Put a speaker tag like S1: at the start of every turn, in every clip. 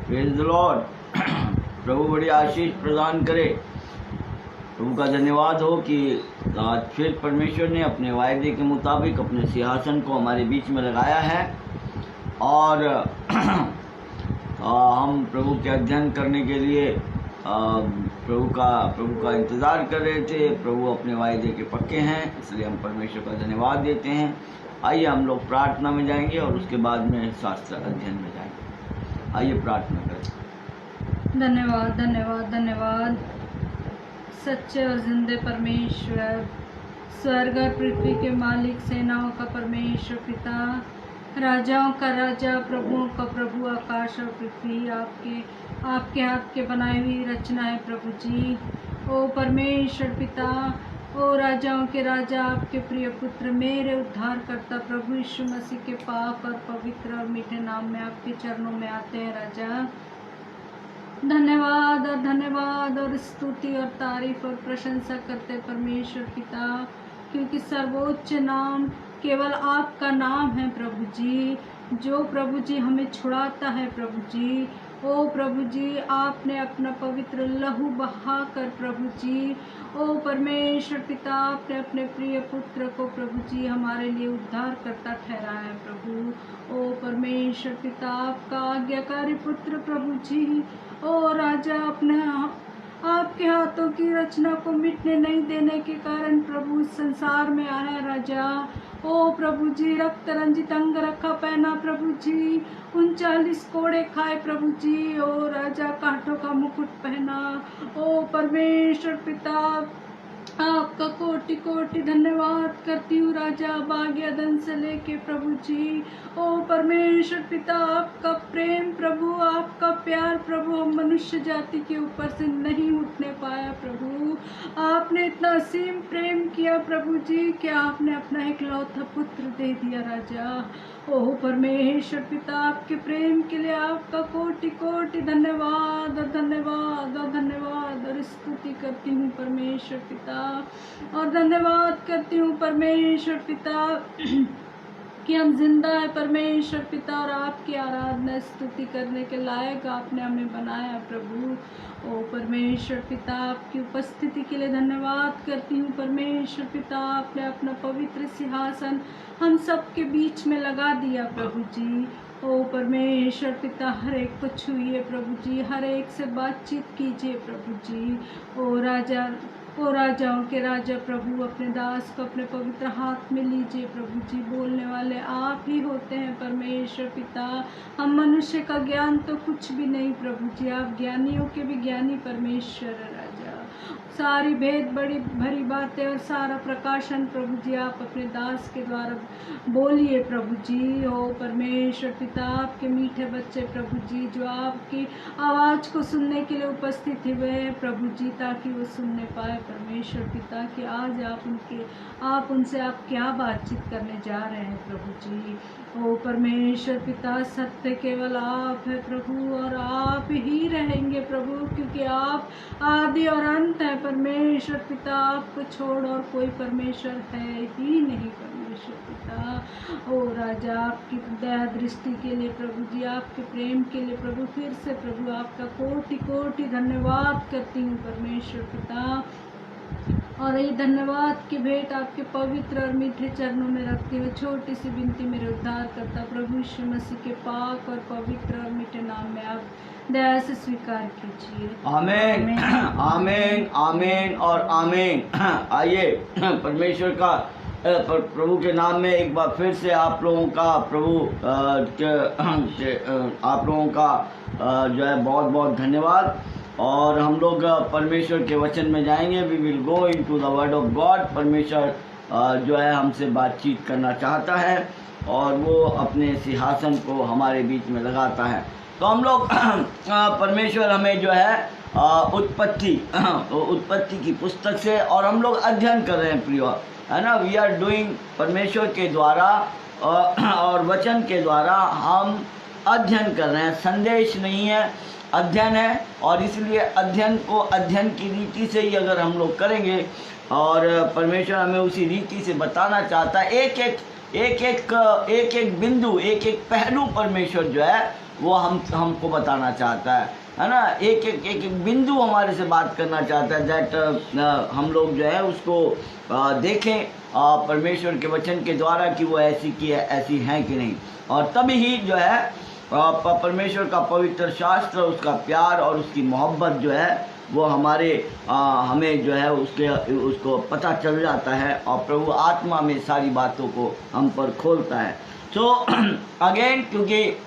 S1: Praise the Lord. प्रभु बड़ी आशीष प्रदान करे। प्रभु का धन्यवाद हो कि आज फिर परमेश्वर ने अपने वायदे के मुताबिक अपने सिंहासन को हमारे बीच में लगाया है और हम प्रभु के अध्ययन करने के लिए प्रभु का इंतज़ार कर रहे थे। प्रभु अपने वायदे के पक्के हैं, इसलिए हम परमेश्वर का धन्यवाद देते हैं। आइए हम लोग प्रार्थना में जाएंगे और उसके बाद में शास्त्र अध्ययन में जाएंगे। आइए प्रार्थना करें।
S2: धन्यवाद धन्यवाद धन्यवाद सच्चे और जिंदे परमेश्वर, स्वर्ग और पृथ्वी के मालिक, सेनाओं का परमेश्वर पिता, राजाओं का राजा, प्रभुओं का प्रभु, आकाश और पृथ्वी आपके हाथ के बनाई हुई रचना है प्रभु जी। ओ परमेश्वर पिता, ओ राजाओं के राजा, आपके प्रिय पुत्र, मेरे उद्धारकर्ता प्रभु यीशु मसीह के पाक और पवित्र और मीठे नाम में आपके चरणों में आते हैं राजा। धन्यवाद और स्तुति और तारीफ और प्रशंसा करते परमेश्वर पिता, क्योंकि सर्वोच्च नाम केवल आपका नाम है प्रभु जी, जो प्रभु जी हमें छुड़ाता है प्रभु जी। ओ प्रभु जी, आपने अपना पवित्र लहू बहा कर प्रभु जी, ओ परमेश्वर पिता, आपने अपने प्रिय पुत्र को प्रभु जी हमारे लिए उद्धार करता ठहराया है प्रभु। ओ परमेश्वर पिता, आपका आज्ञाकारी पुत्र प्रभु जी, ओ राजा, अपने आपके हाथों की रचना को मिटने नहीं देने के कारण प्रभु इस संसार में आया राजा। ओ प्रभु जी, रक्त रंजित अंग रखा पहना प्रभु जी, 39 कोड़े खाए प्रभु जी, ओ राजा, कांटों का मुकुट पहना। ओ परमेश्वर पिता, आपका कोटि कोटि धन्यवाद करती हूँ राजा, भाग्यधन से लेके प्रभु जी। ओ परमेश्वर पिता, आपका प्रेम प्रभु, आपका प्यार प्रभु हम मनुष्य जाति के ऊपर से नहीं उठने पाया प्रभु। आपने इतना असीम प्रेम किया प्रभु जी कि आपने अपना इकलौता पुत्र दे दिया राजा। ओह परमेश्वर पिता, आपके प्रेम के लिए आपका कोटि कोटि धन्यवाद और धन्यवाद और धन्यवाद और स्तुति करती हूँ परमेश्वर पिता, और धन्यवाद करती हूँ परमेश्वर पिता कि हम जिंदा है परमेश्वर पिता, और आपकी आराधना स्तुति करने के लायक आपने हमें बनाया प्रभु। ओ परमेश्वर पिता, आपकी उपस्थिति के लिए धन्यवाद करती हूँ परमेश्वर पिता, आपने अपना पवित्र सिंहासन हम सब के बीच में लगा दिया प्रभु जी। ओ परमेश्वर पिता, हर एक को छुइए प्रभु जी, हर एक से बातचीत कीजिए प्रभु जी। ओ राजाओं के राजा प्रभु, अपने दास को अपने पवित्र हाथ में लीजिए प्रभु जी। बोलने वाले आप ही होते हैं परमेश्वर पिता, हम मनुष्य का ज्ञान तो कुछ भी नहीं प्रभु जी, आप ज्ञानियों के भी ज्ञानी परमेश्वर है राजा। सारी भेद बड़ी भरी बातें और सारा प्रकाशन प्रभु जी आप अपने दास के द्वारा बोलिए प्रभु जी। ओ परमेश्वर पिता, आपके मीठे बच्चे प्रभु जी जो आपकी आवाज़ को सुनने के लिए उपस्थित हुए हैं प्रभु जी, ताकि वो सुनने पाए परमेश्वर पिता कि आज आप उनसे आप क्या बातचीत करने जा रहे हैं प्रभु जी। ओ परमेश्वर पिता, सत्य केवल आप है प्रभु, और आप ही रहेंगे प्रभु, क्योंकि आप आदि और अंत है परमेश्वर पिता, आपको छोड़ और कोई परमेश्वर है ही नहीं परमेश्वर पिता। ओ राजा, आपकी दया दृष्टि के लिए प्रभु जी, आपके प्रेम के लिए प्रभु, फिर से प्रभु आपका कोटि कोटि धन्यवाद करती हूँ परमेश्वर पिता, और ये धन्यवाद की भेंट आपके पवित्र और मीठे चरणों में रखती हुए छोटी सी विनती मेरे उद्धार करता प्रभु यीशु मसीह के पाक और पवित्र और मीठे नाम में आप दया से स्वीकार कीजिए।
S1: आमीन आमीन आमीन और आमीन। आइए परमेश्वर का प्रभु के नाम में एक बार फिर से आप लोगों का आप लोगों का जो है बहुत बहुत धन्यवाद। और हम लोग परमेश्वर के वचन में जाएंगे। We will go into the word of God. परमेश्वर जो है हमसे बातचीत करना चाहता है और वो अपने सिंहासन को हमारे बीच में लगाता है। तो हम लोग परमेश्वर हमें जो है उत्पत्ति की पुस्तक से, और हम लोग अध्ययन कर रहे हैं प्रियो, है ना। वी आर डूइंग परमेश्वर के द्वारा और वचन के द्वारा हम अध्ययन कर रहे हैं। संदेश नहीं है, अध्ययन है, और इसलिए अध्ययन को अध्ययन की रीति से ही अगर हम लोग करेंगे, और परमेश्वर हमें उसी रीति से बताना चाहता है, एक एक एक एक बिंदु, एक एक पहलू परमेश्वर जो है वो हमको बताना चाहता है ना। एक एक बिंदु हमारे से बात करना चाहता है, दैट हम लोग जो है उसको देखें परमेश्वर के वचन के द्वारा कि वो ऐसी हैं कि नहीं, और तभी ही जो है परमेश्वर का पवित्र शास्त्र, उसका प्यार और उसकी मोहब्बत जो है वो हमें जो है उसको पता चल जाता है, और प्रभु आत्मा में सारी बातों को हम पर खोलता है। तो अगेन, क्योंकि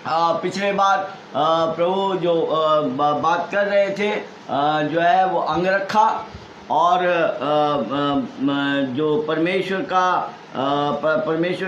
S1: पिछले बार प्रभु जो बात कर रहे थे जो है वो अंगरखा और जो परमेश्वर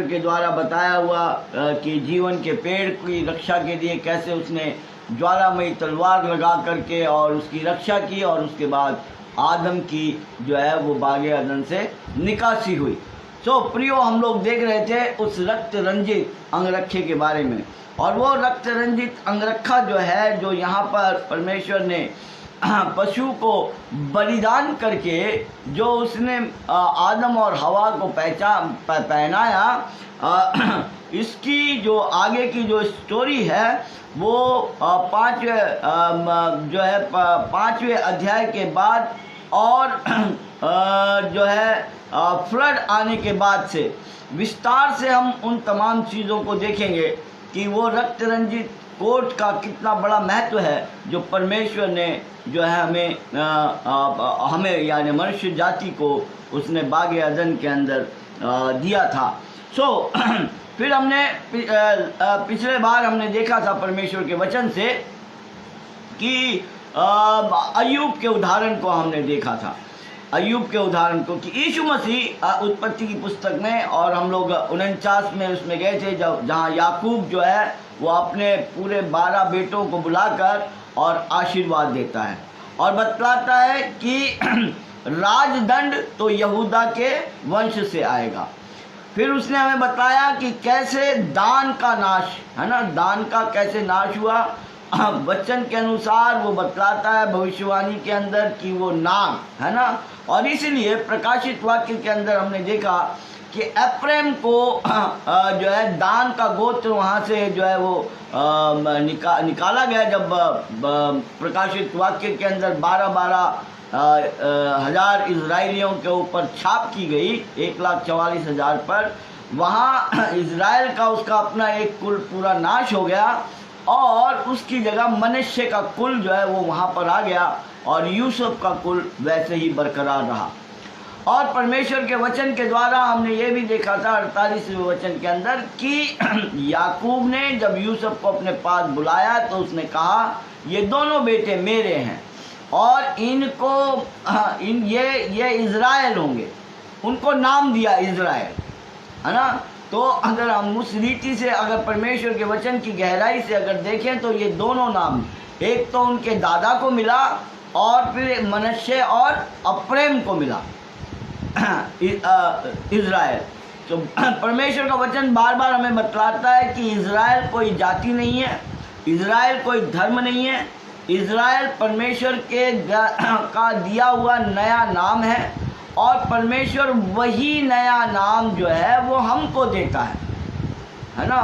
S1: के द्वारा बताया हुआ कि जीवन के पेड़ की रक्षा के लिए कैसे उसने ज्वालामयी तलवार लगा करके और उसकी रक्षा की, और उसके बाद आदम की जो है वो बागे अदन से निकासी हुई। तो प्रियो, हम लोग देख रहे थे उस रक्त रंजित अंगरखे के बारे में, और वो रक्त रंजित अंगरखा जो है, जो यहाँ पर परमेश्वर ने पशु को बलिदान करके जो उसने आदम और हवा को पहनाया, इसकी जो आगे की जो स्टोरी है वो पाँचवें अध्याय के बाद और जो है फ्लड आने के बाद से विस्तार से हम उन तमाम चीज़ों को देखेंगे कि वो रक्त रंजित कोट का कितना बड़ा महत्व है, जो परमेश्वर ने जो है हमें यानी मनुष्य जाति को उसने बागे अदन के अंदर दिया था। फिर हमने पिछले बार हमने देखा था परमेश्वर के वचन से कि अय्यूब के उदाहरण को हमने देखा था, अय्यूब के उदाहरण को, कि यीशु मसीह उत्पत्ति की पुस्तक में, और हम लोग 49 में उसमें गए थे जहाँ याकूब जो है वो अपने पूरे 12 बेटों को बुलाकर और आशीर्वाद देता है और बतलाता है कि राजदंड तो यहूदा के वंश से आएगा। फिर उसने हमें बताया कि कैसे दान का नाश है ना, दान का कैसे नाश हुआ। वचन के अनुसार वो बतलाता है भविष्यवाणी के अंदर कि वो नाग है ना, और इसीलिए प्रकाशित वाक्य के अंदर हमने देखा कि एफ्रेम को जो है दान का गोत्र वहाँ से जो है वो निकाला गया। जब प्रकाशित वाक्य के अंदर 12 हजार इजराइलियों के ऊपर छाप की गई 1,44,000 पर, वहाँ इजराइल का उसका अपना एक कुल पूरा नाश हो गया, और उसकी जगह मनुष्य का कुल जो है वो वहाँ पर आ गया, और यूसुफ का कुल वैसे ही बरकरार रहा। और परमेश्वर के वचन के द्वारा हमने ये भी देखा था 48वें वचन के अंदर कि याकूब ने जब यूसुफ को अपने पास बुलाया तो उसने कहा ये दोनों बेटे मेरे हैं और इनको ये इज़राइल होंगे, उनको नाम दिया इज़राइल, है ना। तो अगर हम उस रीति से अगर परमेश्वर के वचन की गहराई से अगर देखें तो ये दोनों नाम एक तो उनके दादा को मिला और फिर मनश्शे और अप्रेम को मिला इज़राइल। तो परमेश्वर का वचन बार बार हमें बतलाता है कि इज़राइल कोई जाति नहीं है, इज़राइल कोई धर्म नहीं है, इज़राइल परमेश्वर के का दिया हुआ नया नाम है, और परमेश्वर वही नया नाम जो है वो हमको देता है ना।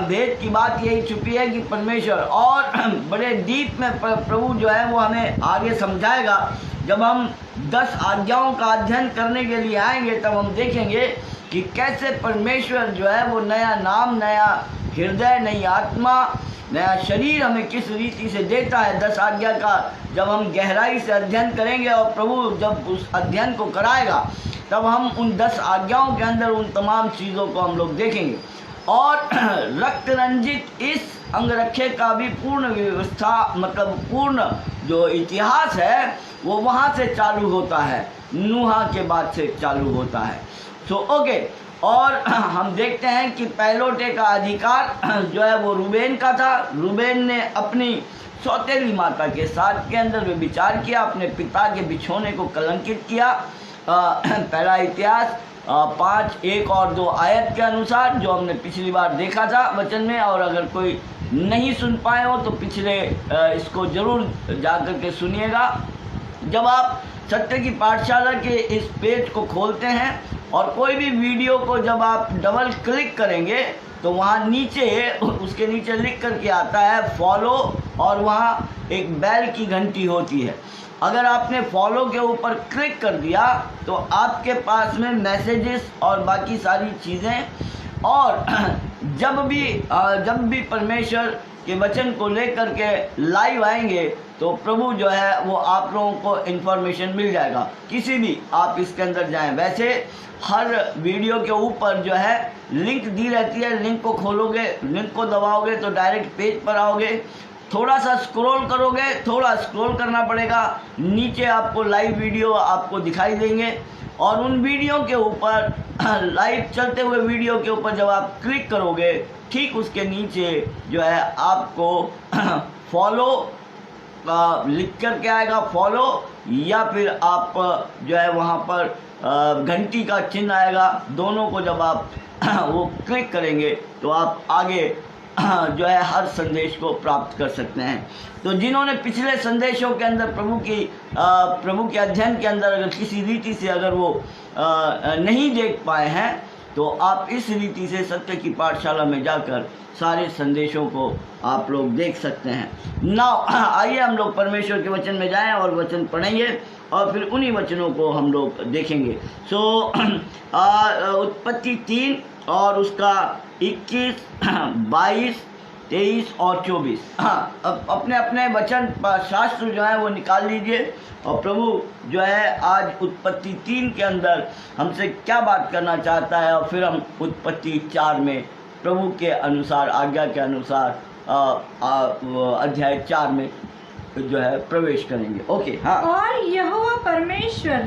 S1: भेद की बात यही छुपी है कि परमेश्वर, और बड़े डीप में प्रभु जो है वो हमें आगे समझाएगा। जब हम 10 आज्ञाओं का अध्ययन करने के लिए आएंगे तब हम देखेंगे कि कैसे परमेश्वर जो है वो नया नाम, नया हृदय, नई आत्मा, नया शरीर हमें किस रीति से देता है। 10 आज्ञा का जब हम गहराई से अध्ययन करेंगे और प्रभु जब उस अध्ययन को कराएगा तब हम उन 10 आज्ञाओं के अंदर उन तमाम चीज़ों को हम लोग देखेंगे। और रक्त रंजित इस अंगरखे का भी पूर्ण व्यवस्था, मतलब पूर्ण जो इतिहास है वो वहाँ से चालू होता है, नूहा के बाद से चालू होता है। ओके, और हम देखते हैं कि पहलोटे का अधिकार जो है वो रूबेन का था। रूबेन ने अपनी सौतेली माता के साथ के अंदर वे विचार किया, अपने पिता के बिछोने को कलंकित किया। पहला इतिहास 5:1 और 2 आयत के अनुसार, जो हमने पिछली बार देखा था वचन में, और अगर कोई नहीं सुन पाए हो तो पिछले इसको ज़रूर जाकर के सुनिएगा। जब आप सत्य की पाठशाला के इस पेज को खोलते हैं और कोई भी वीडियो को जब आप डबल क्लिक करेंगे तो वहाँ नीचे उसके नीचे लिख करके आता है फॉलो, और वहाँ एक बेल की घंटी होती है। अगर आपने फॉलो के ऊपर क्लिक कर दिया तो आपके पास में मैसेजेस और बाकी सारी चीज़ें, और जब भी परमेश्वर के वचन को लेकर के लाइव आएंगे तो प्रभु जो है वो आप लोगों को इन्फॉर्मेशन मिल जाएगा। किसी भी आप इसके अंदर जाएं, वैसे हर वीडियो के ऊपर जो है लिंक दी रहती है, लिंक को खोलोगे, लिंक को दबाओगे तो डायरेक्ट पेज पर आओगे। थोड़ा सा स्क्रॉल करोगे, थोड़ा स्क्रॉल करना पड़ेगा, नीचे आपको लाइव वीडियो आपको दिखाई देंगे, और उन वीडियो के ऊपर लाइव चलते हुए वीडियो के ऊपर जब आप क्लिक करोगे ठीक उसके नीचे जो है आपको फॉलो लिख करके आएगा, फॉलो, या फिर आप जो है वहाँ पर घंटी का चिन्ह आएगा। दोनों को जब आप वो क्लिक करेंगे तो आप आगे जो है हर संदेश को प्राप्त कर सकते हैं। तो जिन्होंने पिछले संदेशों के अंदर प्रभु के अध्ययन के अंदर अगर किसी रीति से अगर वो नहीं देख पाए हैं तो आप इस रीति से सत्य की पाठशाला में जाकर सारे संदेशों को आप लोग देख सकते हैं। नाउ आइए हम लोग परमेश्वर के वचन में जाएं और वचन पढ़ेंगे और फिर उन्हीं वचनों को हम लोग देखेंगे। उत्पत्ति 3 और उसका 21, 22, 23 और 24। अब अपने अपने वचन शास्त्र जो है वो निकाल लीजिए, और प्रभु जो है आज उत्पत्ति 3 के अंदर हमसे क्या बात करना चाहता है, और फिर हम उत्पत्ति 4 में प्रभु के अनुसार, आज्ञा के अनुसार अध्याय 4 में जो है प्रवेश करेंगे। ओके, हाँ।
S2: और यहोवा परमेश्वर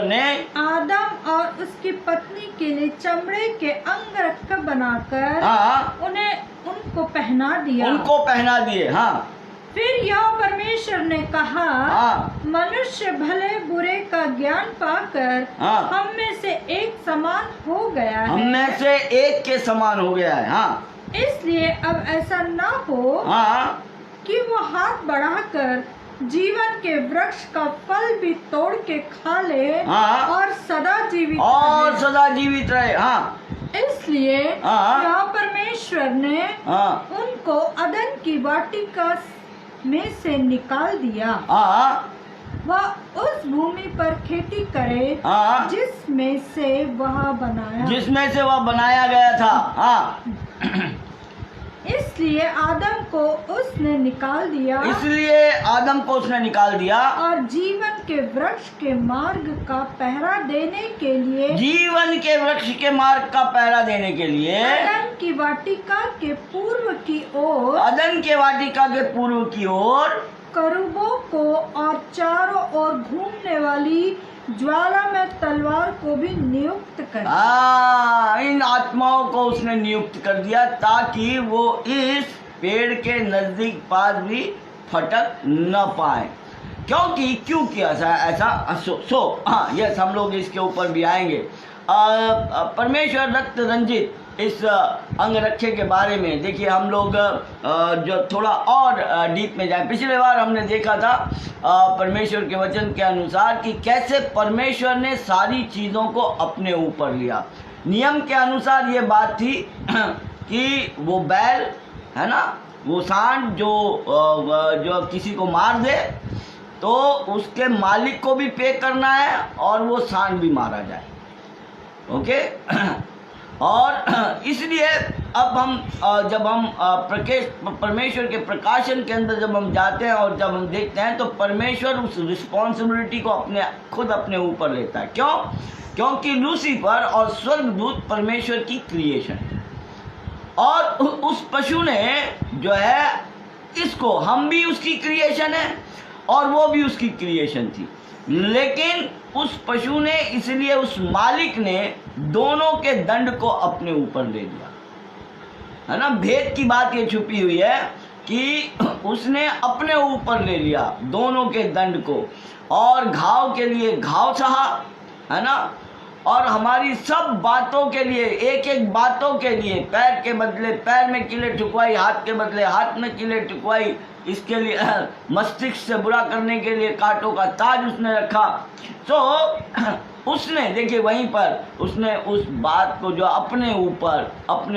S2: ने आदम और उसकी पत्नी के लिए चमड़े के अंगरखा बनाकर उनको पहना दिए। हाँ। फिर यहोवा परमेश्वर ने कहा, मनुष्य भले बुरे का ज्ञान पाकर हम में से एक समान हो गया है।
S1: हम में से एक के समान हो गया है। हाँ।
S2: इसलिए अब ऐसा न हो कि वो हाथ बढ़ाकर जीवन के वृक्ष का फल भी तोड़ के खा ले और सदा जीवित रहे। हाँ। इसलिए यहोवा परमेश्वर ने उनको अदन की वाटिका में से निकाल दिया। वह उस भूमि पर खेती करे जिसमें से वह बनाया गया था। इसलिए आदम को उसने निकाल दिया और जीवन के वृक्ष के मार्ग का पहरा देने के लिए अदन की वाटिका के पूर्व की ओर करूबों को और चारों ओर घूमने वाली ज्वाला में तलवार को भी नियुक्त कर।
S1: इन आत्माओं को उसने नियुक्त कर दिया ताकि वो इस पेड़ के नजदीक पास भी फटक न पाए। क्यों किया ऐसा? यस, हम लोग इसके ऊपर भी आएंगे। परमेश्वर रक्त रंजित इस अंगरखे के बारे में देखिए, हम लोग जो थोड़ा और डीप में जाए। पिछले बार हमने देखा था परमेश्वर के वचन के अनुसार कि कैसे परमेश्वर ने सारी चीज़ों को अपने ऊपर लिया। नियम के अनुसार ये बात थी कि वो बैल है ना, वो सांड जो किसी को मार दे तो उसके मालिक को भी पे करना है और वो सांड भी मारा जाए। ओके। और इसलिए अब हम जब हम परमेश्वर के प्रकाशन के अंदर जब हम जाते हैं और जब हम देखते हैं तो परमेश्वर उस रिस्पॉन्सिबिलिटी को खुद अपने ऊपर लेता है। क्योंकि लूसीफर और स्वर्गदूत परमेश्वर की क्रिएशन है, और उस पशु ने जो है इसको, हम भी उसकी क्रिएशन है और वो भी उसकी क्रिएशन थी, लेकिन उस पशु ने, इसलिए उस मालिक ने दोनों के दंड को अपने ऊपर ले लिया, है ना। भेद की बात ये छुपी हुई है कि उसने अपने ऊपर ले लिया दोनों के दंड को, और घाव के लिए घाव सहा, है ना, और हमारी सब बातों के लिए, एक एक बातों के लिए, पैर के बदले पैर में कीले ठुकवाई, हाथ के बदले हाथ में कीले ठुकवाई, इसके लिए मस्तिष्क से बुरा करने के लिए कांटों का ताज उसने रखा। तो उसने देखिए वहीं पर उसने उस बात को जो अपने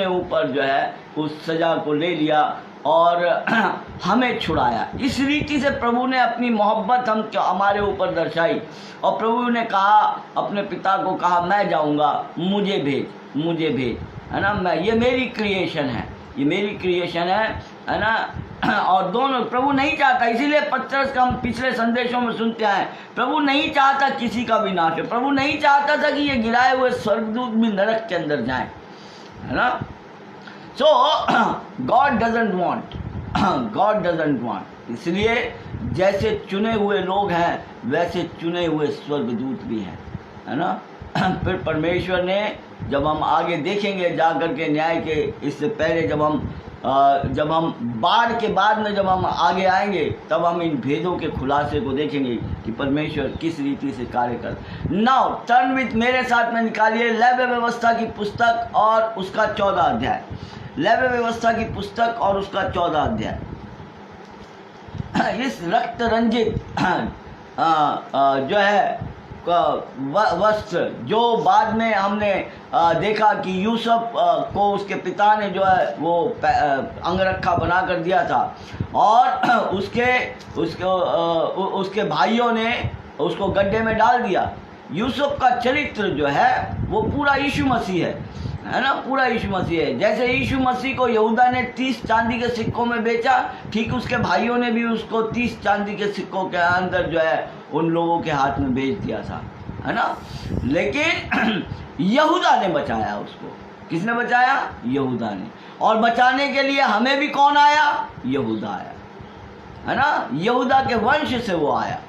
S1: ऊपर जो है उस सजा को ले लिया और हमें छुड़ाया। इस रीति से प्रभु ने अपनी मोहब्बत हमारे ऊपर दर्शाई और प्रभु ने कहा, अपने पिता को कहा, मैं जाऊंगा, मुझे भेज, है ना। ये मेरी क्रिएशन है ना। और दोनों प्रभु नहीं चाहता, इसीलिए पतरस का हम पिछले संदेशों में सुनते हैं, प्रभु नहीं चाहता किसी का विनाश हो। प्रभु नहीं चाहता था कि ये गिराए हुए स्वर्गदूत भी नरक के अंदर जाएं, है ना। सो गॉड डजंट वांट, इसलिए जैसे चुने हुए लोग हैं वैसे चुने हुए स्वर्गदूत भी हैं, है ना। फिर परमेश्वर ने, जब हम आगे देखेंगे जा कर के न्याय के, इससे पहले जब हम बाढ़ के बाद में जब हम आगे आएंगे तब हम इन भेदों के खुलासे को देखेंगे कि परमेश्वर किस रीति से कार्य कर। नाउ टर्न विथ मेरे साथ में निकालिए लेवी व्यवस्था की पुस्तक और उसका 14 अध्याय। लेवी व्यवस्था की पुस्तक और उसका 14 अध्याय। इस रक्त रंजित जो है वस्त्र, जो बाद में हमने देखा कि यूसुफ को उसके पिता ने जो है वो अंगरखा बना कर दिया था और उसके भाइयों ने उसको गड्ढे में डाल दिया। यूसुफ का चरित्र जो है वो पूरा यीशु मसीह है ना, पूरा यीशु मसीह है। जैसे यीशु मसीह को यहूदा ने 30 चांदी के सिक्कों में बेचा, ठीक उसके भाइयों ने भी उसको 30 चांदी के सिक्कों के अंदर जो है उन लोगों के हाथ में बेच दिया था, है ना। लेकिन यहूदा ने बचाया उसको। किसने बचाया? यहूदा ने। और बचाने के लिए हमें भी कौन आया? यहूदा आया, है ना। यहूदा के वंश से वो आया।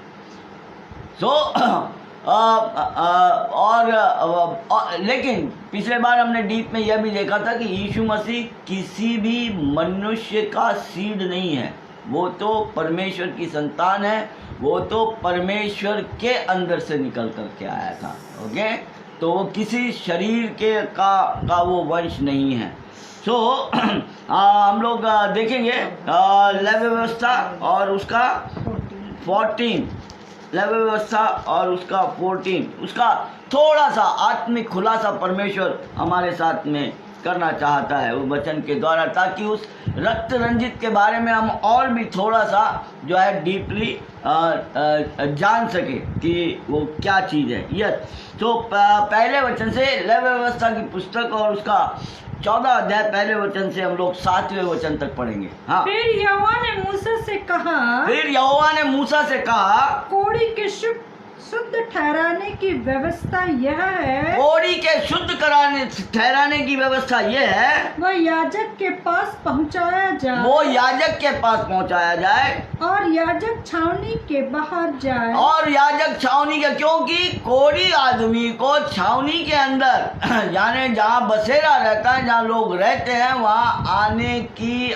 S1: लेकिन पिछले बार हमने डीप में यह भी देखा था कि यीशु मसीह किसी भी मनुष्य का सीड नहीं है, वो तो परमेश्वर की संतान है, वो तो परमेश्वर के अंदर से निकल करके आया था। ओके, तो वो किसी शरीर का वो वंश नहीं है। हम लोग देखेंगे लेवी व्यवस्था और उसका 14, लेवी व्यवस्था और उसका 14, उसका थोड़ा सा आत्मिक खुलासा परमेश्वर हमारे साथ में करना चाहता है वो वचन के द्वारा, ताकि उस रक्त रंजित के बारे में हम और भी थोड़ा सा जो है डीपली जान सके कि वो क्या चीज़ है। यस, तो पहले वचन से लेवी व्यवस्था की पुस्तक और उसका 14 अध्याय पहले वचन से हम लोग 7वें वचन तक पढ़ेंगे। हाँ।
S2: फिर यहोवा ने मूसा से कहा, कोढ़ी के शुद्ध ठहराने की व्यवस्था यह है,
S1: कोढ़ी के शुद्ध ठहराने की व्यवस्था यह है,
S2: वह याजक के पास पहुंचाया जाए, और याजक छावनी के बाहर जाए, क्योंकि कोढ़ी आदमी को छावनी के अंदर यानी जहाँ बसेरा रहता है, जहाँ लोग रहते हैं, वहाँ आने की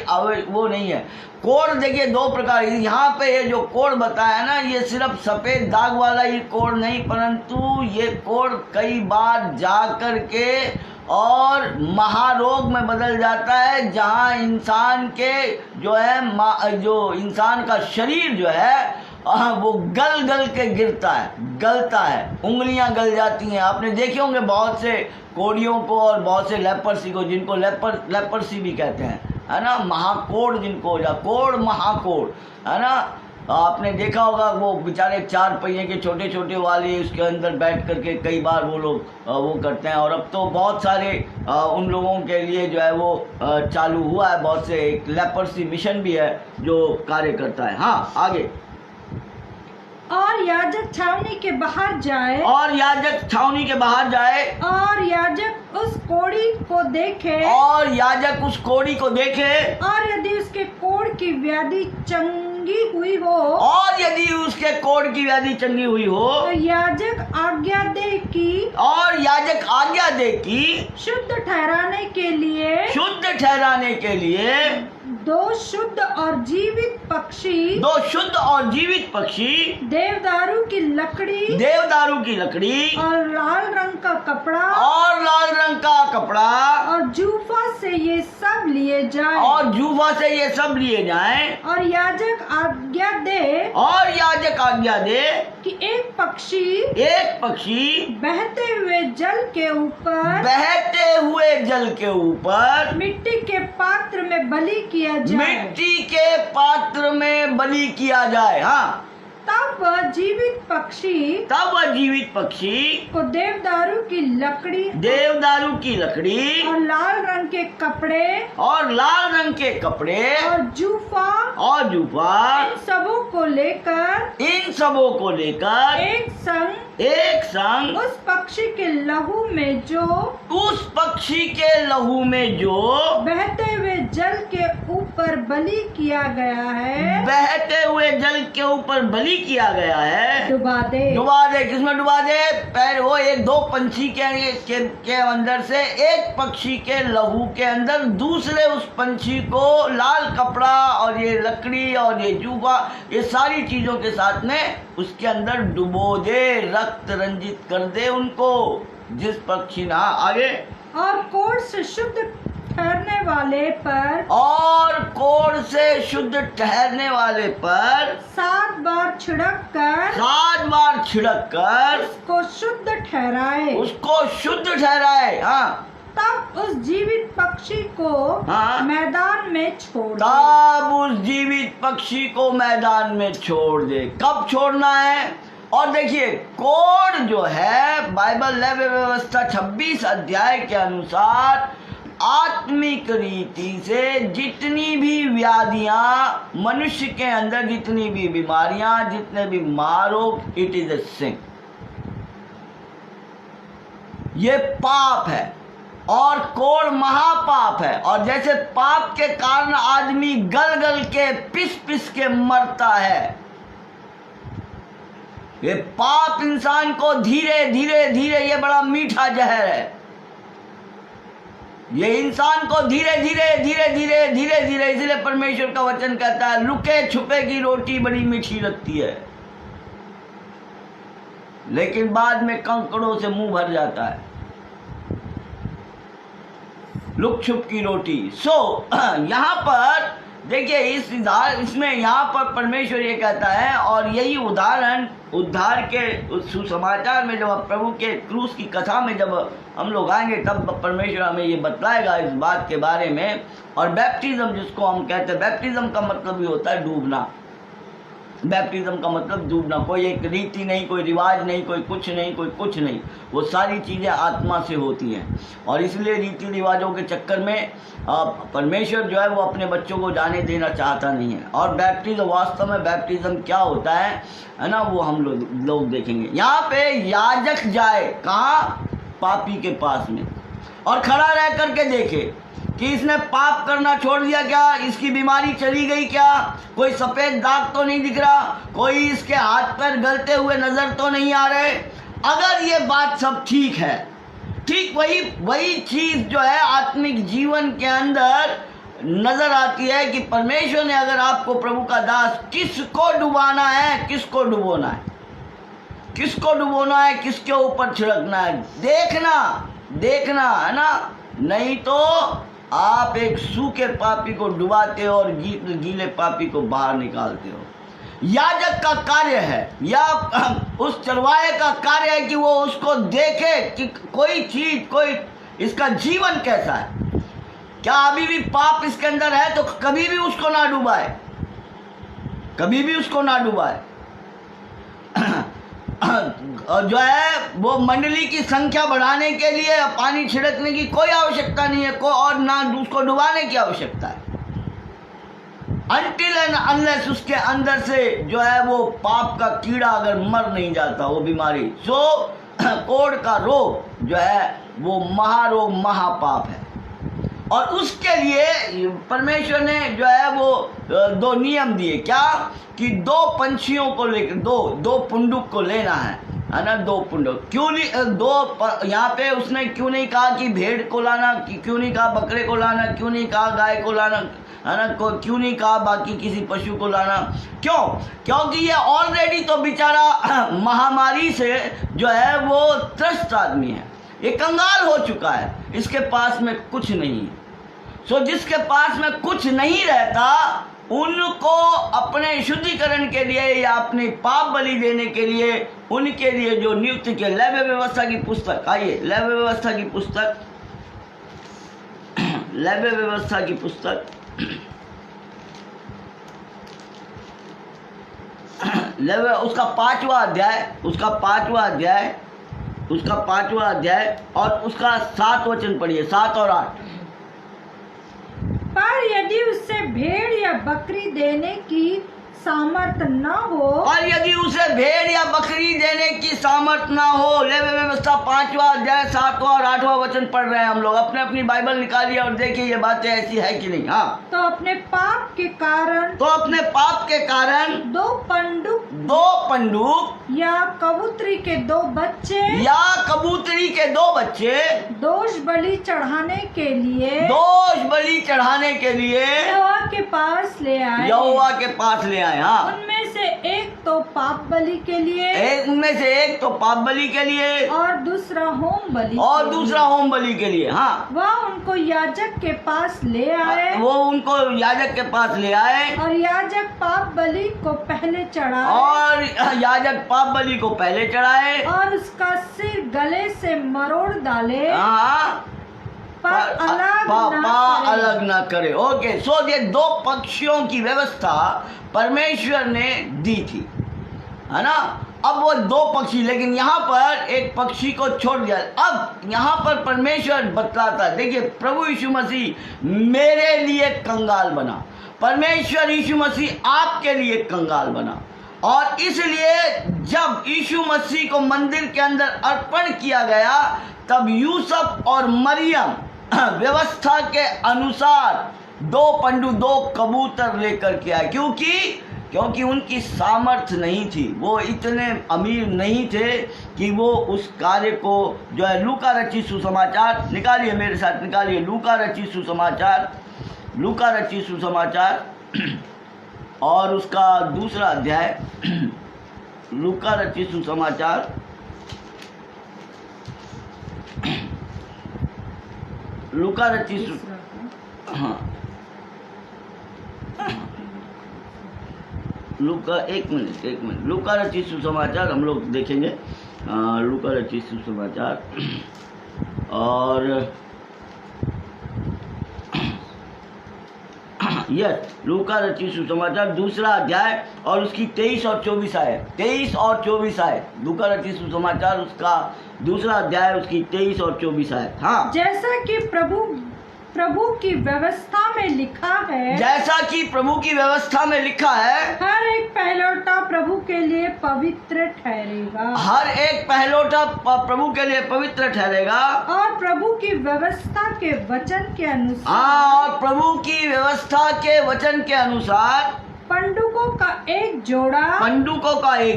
S2: वो नहीं है। कोढ़ देखिए 2 प्रकार, यहाँ पे ये जो कोढ़ बताया ना, ये सिर्फ सफ़ेद दाग वाला ही कोढ़ नहीं, परंतु ये कोढ़ कई बार जा कर के और महारोग में बदल जाता है, जहाँ इंसान के जो है जो इंसान का शरीर जो है वो गल के गलता है, उंगलियां गल जाती हैं। आपने देखे होंगे बहुत से कोढ़ियों को और बहुत से लेपर्सी को, जिनको लेपर्सी भी कहते हैं, है ना, महाकोढ़ जिनको, या कोढ़ महाकोढ़, है ना। आपने देखा होगा वो बेचारे 4 पहिए के छोटे वाले उसके अंदर बैठ करके कई बार वो लोग वो करते हैं। और अब तो बहुत सारे उन लोगों के लिए जो है वो चालू हुआ है, बहुत से एक लेपर्सी मिशन भी है जो कार्य करता है। हाँ, आगे। और याजक छावनी के बाहर जाए,
S1: और याजक उस कोढ़ी को देखे, और
S2: यदि उसके कोढ़ की व्याधि चंगी हुई हो, तो याजक आज्ञा दे कि शुद्ध ठहराने के लिए 2 शुद्ध और जीवित पक्षी, देवदारू की लकड़ी और लाल रंग का कपड़ा, और जूफा से ये सब लिए जाएं
S1: और जूफा से ये सब लिए जाएं,
S2: और याजक आज्ञा दे
S1: और याजक आज्ञा दे
S2: कि एक
S1: पक्षी
S2: बहते हुए जल के ऊपर
S1: बहते हुए जल के ऊपर
S2: मिट्टी के पात्र में बलि किया जाए।
S1: मिट्टी के पात्र में बलि किया जाए। हाँ,
S2: तब वह जीवित पक्षी को देवदारू की लकड़ी और लाल रंग के कपड़े और जूफा इन सबों को लेकर एक संग उस पक्षी के लहू में जो बहते हुए जल के ऊपर बलि किया गया है डुबा दे।
S1: किसमें डुबा दे? पहले वो एक दो पंछी के अंदर से एक पक्षी के लहू के अंदर दूसरे उस पंछी को लाल कपड़ा और ये लकड़ी और ये जूफा ये सारी चीजों के साथ में उसके अंदर डुबो दे, रक्त रंजित कर दे उनको। जिस पक्षी ना आगे
S2: और कोढ़ से शुद्ध ठहरने वाले पर 7 बार छिड़क कर उसको शुद्ध ठहराए। हाँ, तब उस जीवित पक्षी को मैदान में छोड़ दे। कब छोड़ना है? और देखिए, कोढ़ जो है बाइबल लेवे व्यवस्था 26 अध्याय के अनुसार आत्मिक रीति से जितनी भी व्याधियां मनुष्य के अंदर, जितनी भी बीमारियां, जितने भी महारोग, इट इज अ सिन। ये पाप है और कोढ़ महापाप है। और जैसे पाप के कारण आदमी गल गल के पिस के मरता है, ये पाप इंसान को धीरे धीरे ये बड़ा मीठा जहर है। ये इंसान को धीरे धीरे इसलिए परमेश्वर का वचन कहता है लुके छुपे की रोटी बड़ी मीठी लगती है, लेकिन बाद में कंकड़ों से मुंह भर जाता है। लुक छुप की रोटी। यहाँ पर देखिए इसमें यहाँ पर परमेश्वर ये कहता है, और यही उदाहरण उद्धार के सुसमाचार में जब प्रभु के क्रूस की कथा में जब हम लोग आएंगे तब परमेश्वर हमें ये बतलाएगा इस बात के बारे में। और बैप्टिज्म जिसको हम कहते हैं, बैप्टिज्म का मतलब भी होता है डूबना। बैप्टिज्म का मतलब डूबना। कोई एक रीति नहीं, कोई रिवाज नहीं, कोई कुछ नहीं, वो सारी चीज़ें आत्मा से होती हैं। और इसलिए रीति रिवाजों के चक्कर में परमेश्वर जो है वो अपने बच्चों को जाने देना चाहता नहीं है। और बैप्टिज्म, वास्तव में बैप्टिज्म क्या होता है ना, वो हम लोग देखेंगे। यहाँ पे याजक जाए कहाँ? पापी के पास में, और खड़ा रह करके देखे कि इसने पाप करना छोड़ दिया क्या, इसकी बीमारी चली गई क्या, कोई सफेद दाग तो नहीं दिख रहा, कोई इसके हाथ पैर गलते हुए नजर तो नहीं आ रहे। अगर ये बात सब ठीक है, ठीक वही चीज जो है आत्मिक जीवन के अंदर नजर आती है कि परमेश्वर ने अगर आपको प्रभु का दास किसको डुबाना है, किसको डुबोना है, किसके ऊपर छिड़कना है, देखना है ना। नहीं तो आप एक सूखे पापी को डुबाते हो और गीले पापी को बाहर निकालते हो। याजक का कार्य है या उस चरवाहे का कार्य है कि वो उसको देखे कि कोई इसका जीवन कैसा है, क्या अभी भी पाप इसके अंदर है, तो कभी भी उसको ना डुबाए। जो है वो मंडली की संख्या बढ़ाने के लिए पानी छिड़कने की कोई आवश्यकता नहीं है, और ना उसको डुबाने की आवश्यकता है। अनटिल एंड अनलेस उसके अंदर से जो है वो पाप का कीड़ा अगर मर नहीं जाता, वो बीमारी, कोढ़ का रोग जो है वो महारोग, महापाप है। और उसके लिए परमेश्वर ने जो है वो 2 नियम दिए। क्या? कि 2 पंछियों को लेकर दो पुंडुक को लेना है ना, 2 पुंडुक। क्यों नहीं यहाँ पे उसने क्यों नहीं कहा कि भेड़ को लाना, क्यों नहीं कहा बकरे को लाना, क्यों नहीं कहा गाय को लाना, है ना, क्यों नहीं कहा बाकी किसी पशु को लाना? क्यों? क्योंकि ये ऑलरेडी तो बेचारा महामारी से जो है वो त्रस्त आदमी है, ये कंगाल हो चुका है, इसके पास में कुछ नहीं है।
S1: सो जिसके पास में कुछ नहीं रहता, उनको अपने शुद्धिकरण के लिए या अपनी पाप बलि देने के लिए, उनके लिए जो नियुक्त के लेवी व्यवस्था की पुस्तक, आइए लेवी व्यवस्था की पुस्तक, लेवी व्यवस्था की पुस्तक, लेवी उसका 5वां अध्याय और उसका 7 वचन पढ़िए, 7 और 8।
S2: पर यदि उससे भेड़ या बकरी देने की सामर्थ न हो,
S1: और यदि उसे भेड़ या बकरी देने की सामर्थ ना हो, लेवी व्यवस्था 5वां अध्याय 7वां और 8वां वचन पढ़ रहे हैं हम लोग। अपने अपनी बाइबल निकालिए और देखिए ये बातें ऐसी है कि नहीं। हाँ,
S2: तो अपने पाप के कारण
S1: दो पंडुक
S2: या कबूतरी के 2 बच्चे दोष बलि चढ़ाने के लिए यहोवा के पास ले आए।
S1: हाँ,
S2: उनमें से एक तो पाप बलि के लिए और दूसरा होम बलि के लिए।
S1: हाँ,
S2: वह उनको याजक के पास ले आए, और याजक पाप बलि को पहले चढ़ाए, और उसका सिर गले से मरोड़ डाले, पर
S1: अलग ना करे। ओके, सो ये 2 पक्षियों की व्यवस्था परमेश्वर ने दी थी, है ना। अब वो 2 पक्षी, लेकिन यहाँ पर एक पक्षी को छोड़ दिया। अब यहाँ पर परमेश्वर बतलाता है, देखिए प्रभु यीशु मसीह मेरे लिए कंगाल बना, परमेश्वर यीशु मसीह आपके लिए कंगाल बना। और इसलिए जब यीशु मसीह को मंदिर के अंदर अर्पण किया गया, तब यूसुफ और मरियम व्यवस्था के अनुसार 2 पंडु 2 कबूतर लेकर के आए, क्योंकि उनकी सामर्थ्य नहीं थी, वो इतने अमीर नहीं थे कि वो उस कार्य को जो है। लूका रचित सुसमाचार निकालिए, मेरे साथ निकालिए, लूका रचित सुसमाचार और उसका 2रा अध्याय, लूका रचित सुसमाचार, हाँ, एक मिनट, लूका रचित सुसमाचार हम लोग देखेंगे। लूका रचित सुसमाचार और लूका रचित सुसमाचार 2रा अध्याय और उसकी 23 और 24 आयत। लूका रचित सुसमाचार उसका 2रा अध्याय, उसकी 23 और 24 आयत। हाँ,
S2: जैसा कि प्रभु की व्यवस्था में लिखा है, हर एक पहलौठा प्रभु के लिए पवित्र ठहरेगा, और प्रभु की व्यवस्था के वचन के अनुसार पंडुकों का एक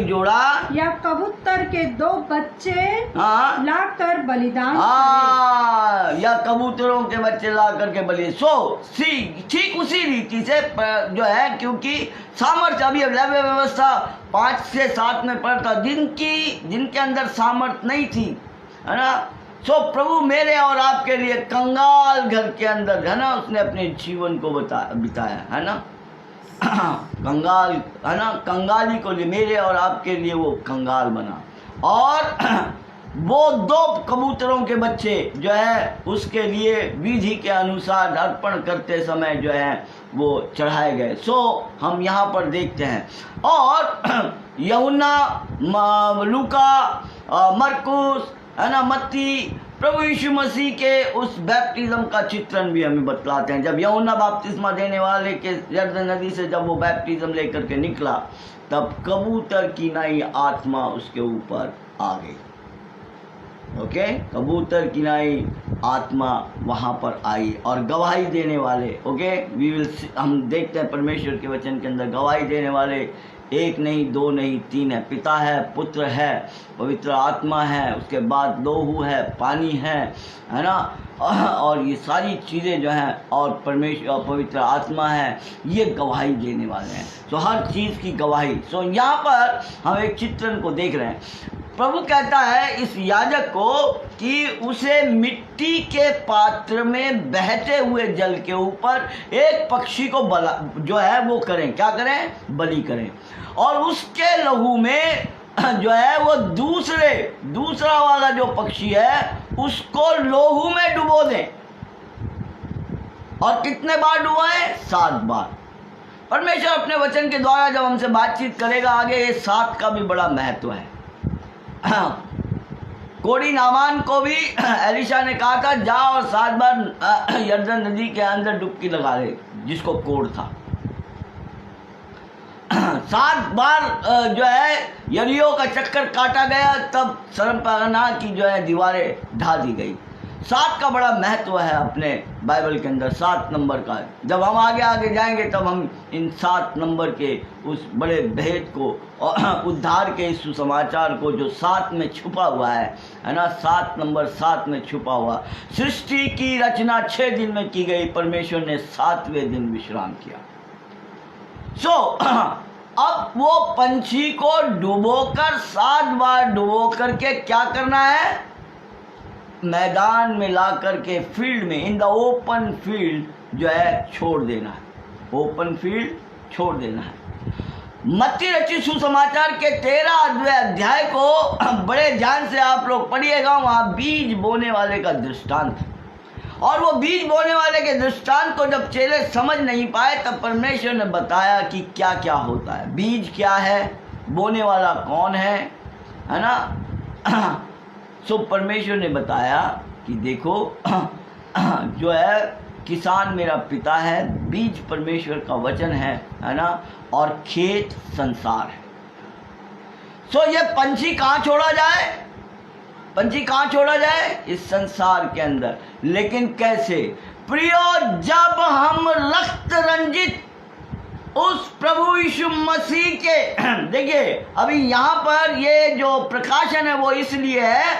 S2: जोड़ा या कबूतर के 2 बच्चे लाकर बलिदान
S1: या कबूतरों के बच्चे ला करके बलि। ठीक उसी रीति से जो है, क्योंकि सामर्थ्य अभी लेवी व्यवस्था 5 से 7 में पढ़ता, जिनके अंदर सामर्थ्य नहीं थी, है ना। प्रभु मेरे और आपके लिए कंगाल घर के अंदर, है ना, उसने अपने जीवन को बिताया, है ना। कंगाल, है ना, कंगाली को लिए, मेरे और आपके लिए वो कंगाल बना। और वो 2 कबूतरों के बच्चे जो है उसके लिए विधि के अनुसार अर्पण करते समय जो है वो चढ़ाए गए। हम यहाँ पर देखते हैं। और यूहन्ना, लूका, मरकुस, है ना, मत्ती प्रभु यीशु मसीह के उस बैप्टिज्म का चित्रण भी हमें बतलाते हैं। जब यूहन्ना बपतिस्मा देने वाले के यरदन नदी से जब वो बैप्टिज्म लेकर के निकला, तब कबूतर की नई आत्मा उसके ऊपर आ गई। ओके, कबूतर की नई आत्मा वहाँ पर आई और गवाही देने वाले, ओके, हम देखते हैं परमेश्वर के वचन के अंदर गवाही देने वाले 1 नहीं 2 नहीं 3 है। पिता है, पुत्र है, पवित्र आत्मा है, उसके बाद लोहू है, पानी है ना, और ये सारी चीज़ें जो हैं, और परमेश्वर और पवित्र आत्मा है, ये गवाही देने वाले हैं। हर चीज़ की गवाही। यहाँ पर हम एक चित्रण को देख रहे हैं। प्रभु कहता है इस याजक को कि उसे मिट्टी के पात्र में बहते हुए जल के ऊपर एक पक्षी को जो है वो करें, क्या करें, बलि करें, और उसके लहू में जो है वो दूसरा वाला जो पक्षी है उसको लोहू में डुबो दें। और कितने बार डुबाएं? 7 बार। परमेश्वर अपने वचन के द्वारा जब हमसे बातचीत करेगा आगे, ये 7 का भी बड़ा महत्व है। कोढ़ी नामान को भी एलिशा ने कहा था जा और 7 बार यरदन नदी के अंदर डुबकी लगा ले, जिसको कोढ़ था। 7 बार जो है यरीहो का चक्कर काटा गया, तब सरपना की जो है दीवारें ढा दी गई। 7 का बड़ा महत्व है अपने बाइबल के अंदर, 7 नंबर का। जब हम आगे जाएंगे तब हम इन 7 नंबर के उस बड़े भेद को और उद्धार के इस सुसमाचार को जो 7 में छुपा हुआ है ना, 7 नंबर 7 में छुपा हुआ। सृष्टि की रचना 6 दिन में की गई, परमेश्वर ने 7वें दिन विश्राम किया। अब वो पंछी को डुबोकर 7 बार डुबो करके क्या करना है? मैदान में ला करके फील्ड में, इन द ओपन फील्ड जो है छोड़ देना है। ओपन फील्ड छोड़ देना है। मत्ती रचित सुसमाचार के 13वें अध्याय को बड़े ध्यान से आप लोग पढ़िएगा। वहाँ बीज बोने वाले का दृष्टांत, और वो बीज बोने वाले के दृष्टांत को जब चेले समझ नहीं पाए तब परमेश्वर ने बताया कि क्या क्या होता है, बीज क्या है, बोने वाला कौन है ना। सो परमेश्वर ने बताया कि देखो जो है किसान मेरा पिता है, बीज परमेश्वर का वचन है ना, और खेत संसार है। सो ये पंछी कहाँ छोड़ा जाए? पंछी कहाँ छोड़ा जाए? इस संसार के अंदर। लेकिन कैसे? प्रियो, जब हम रक्त रंजित उस प्रभु यीशु मसीह के देखिए, अभी यहाँ पर ये जो प्रकाशन है वो इसलिए है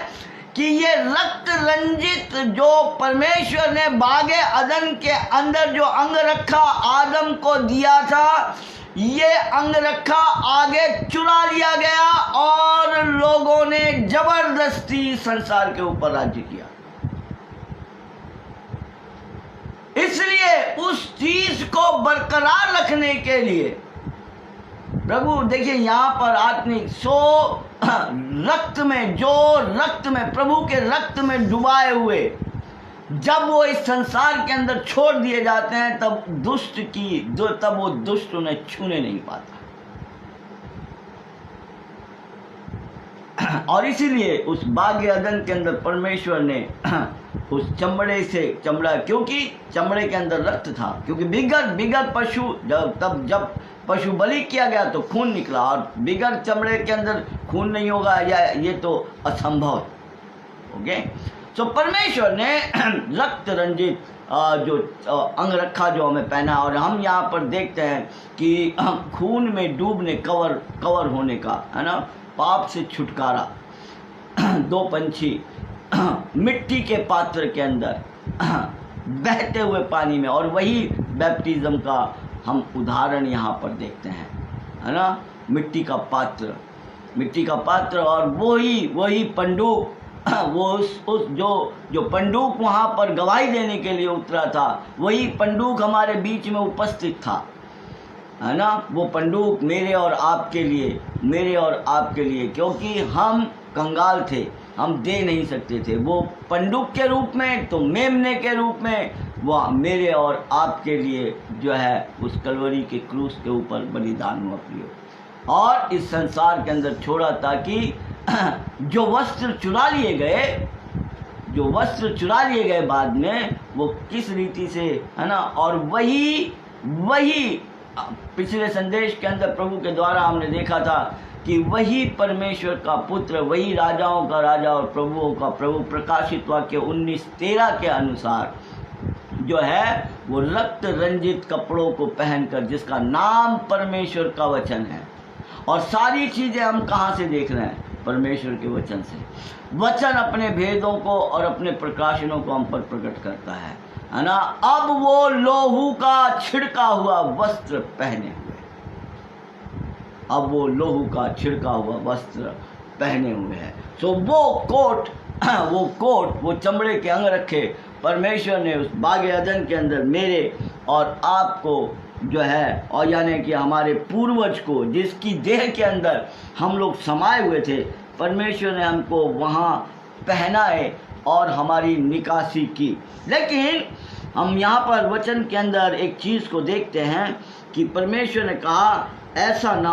S1: कि ये रक्त रंजित जो परमेश्वर ने बागे अदन के अंदर जो अंग रखा आदम को दिया था, ये अंग रखा आगे चुरा लिया गया और लोगों ने जबरदस्ती संसार के ऊपर राज्य किया। इसलिए उस चीज को बरकरार रखने के लिए प्रभु देखिए यहाँ पर आत्मिक रक्त में, जो रक्त में, प्रभु के रक्त में डुबाए हुए जब वो इस संसार के अंदर छोड़ दिए जाते हैं तब तब वो दुष्ट उन्हें छूने नहीं पाता। और इसीलिए उस बाग अदन के अंदर परमेश्वर ने उस चमड़े से चमड़ा, क्योंकि चमड़े के अंदर रक्त था, क्योंकि बिगर पशु जब पशु बलि किया गया तो खून निकला, और बिगर चमड़े के अंदर खून नहीं होगा, या ये तो असंभव है। ओके, तो परमेश्वर ने रक्त रंजित जो अंग रखा जो हमें पहना, और हम यहाँ पर देखते हैं कि खून में डूबने कवर होने का है ना, पाप से छुटकारा। 2 पंछी मिट्टी के पात्र के अंदर बहते हुए पानी में, और वही बैप्टिज्म का हम उदाहरण यहाँ पर देखते हैं है ना। मिट्टी का पात्र और वही पंडुक, वो उस जो पंडुक वहाँ पर गवाही देने के लिए उतरा था, वही पंडुक हमारे बीच में उपस्थित था है ना। वो पंडुक मेरे और आपके लिए, क्योंकि हम कंगाल थे, हम दे नहीं सकते थे। वो पंडुक के रूप में, तो मेमने के रूप में वो मेरे और आपके लिए जो है उस कलवरी के क्रूस के ऊपर बलिदान हुआ प्रियो, और इस संसार के अंदर छोड़ा, ताकि जो वस्त्र चुरा लिए गए बाद में, वो किस रीति से है ना। और वही पिछले संदेश के अंदर प्रभु के द्वारा हमने देखा था कि वही परमेश्वर का पुत्र, वही राजाओं का राजा और प्रभुओं का प्रभु, प्रकाशित वाक्य 19:13 के अनुसार जो है वो रक्त रंजित कपड़ों को पहनकर, जिसका नाम परमेश्वर का वचन है। और सारी चीजें हम कहाँ से देख रहे हैं? परमेश्वर के वचन से। वचन अपने भेदों को और अपने प्रकाशनों को हम पर प्रकट करता है ना। अब वो लोहू का छिड़का हुआ वस्त्र पहने हुए, पहने हुए हैं। सो वो कोट वो चमड़े के अंग रखे परमेश्वर ने उस बाग अदन के अंदर मेरे और आपको जो है, और यानी कि हमारे पूर्वज को, जिसकी देह के अंदर हम लोग समाये हुए थे, परमेश्वर ने हमको वहाँ पहनाए और हमारी निकासी की। लेकिन हम यहाँ पर वचन के अंदर एक चीज़ को देखते हैं कि परमेश्वर ने कहा ऐसा ना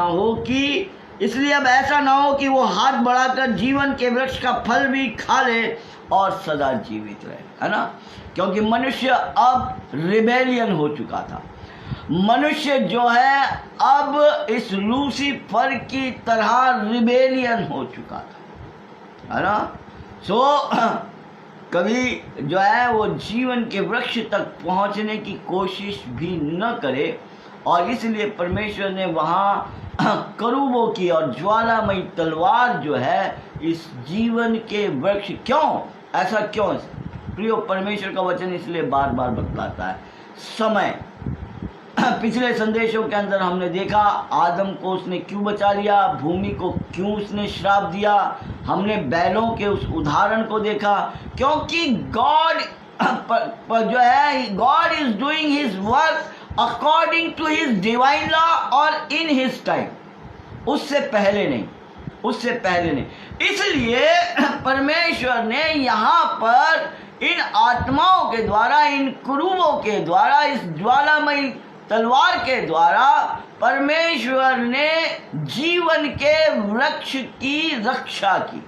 S1: हो कि, इसलिए अब ऐसा ना हो कि वो हाथ बढ़ाकर जीवन के वृक्ष का फल भी खा ले और सदा जीवित रहे, है ना। क्योंकि मनुष्य अब रिबेलियन हो चुका था। मनुष्य जो है अब इस लूसीफर की तरह रिबेलियन हो चुका था, है ना। सो कभी जो है वो जीवन के वृक्ष तक पहुंचने की कोशिश भी न करे, और इसलिए परमेश्वर ने वहाँ करूबों की और ज्वालामयी तलवार जो है इस जीवन के वृक्ष, क्यों ऐसा क्यों प्रियो, परमेश्वर का वचन इसलिए बार बार बतलाता है समय। पिछले संदेशों के अंदर हमने देखा आदम को उसने क्यों बचा लिया, भूमि को क्यों उसने श्राप दिया। हमने बैलों के उस उदाहरण को देखा, क्योंकि गॉड जो है, God is doing his work according to his divine law और इन हिज टाइम, उससे पहले नहीं। इसलिए परमेश्वर ने यहाँ पर इन आत्माओं के द्वारा, इन कुरूबों के द्वारा, इस ज्वालामयी तलवार के द्वारा परमेश्वर ने जीवन के वृक्ष की रक्षा की,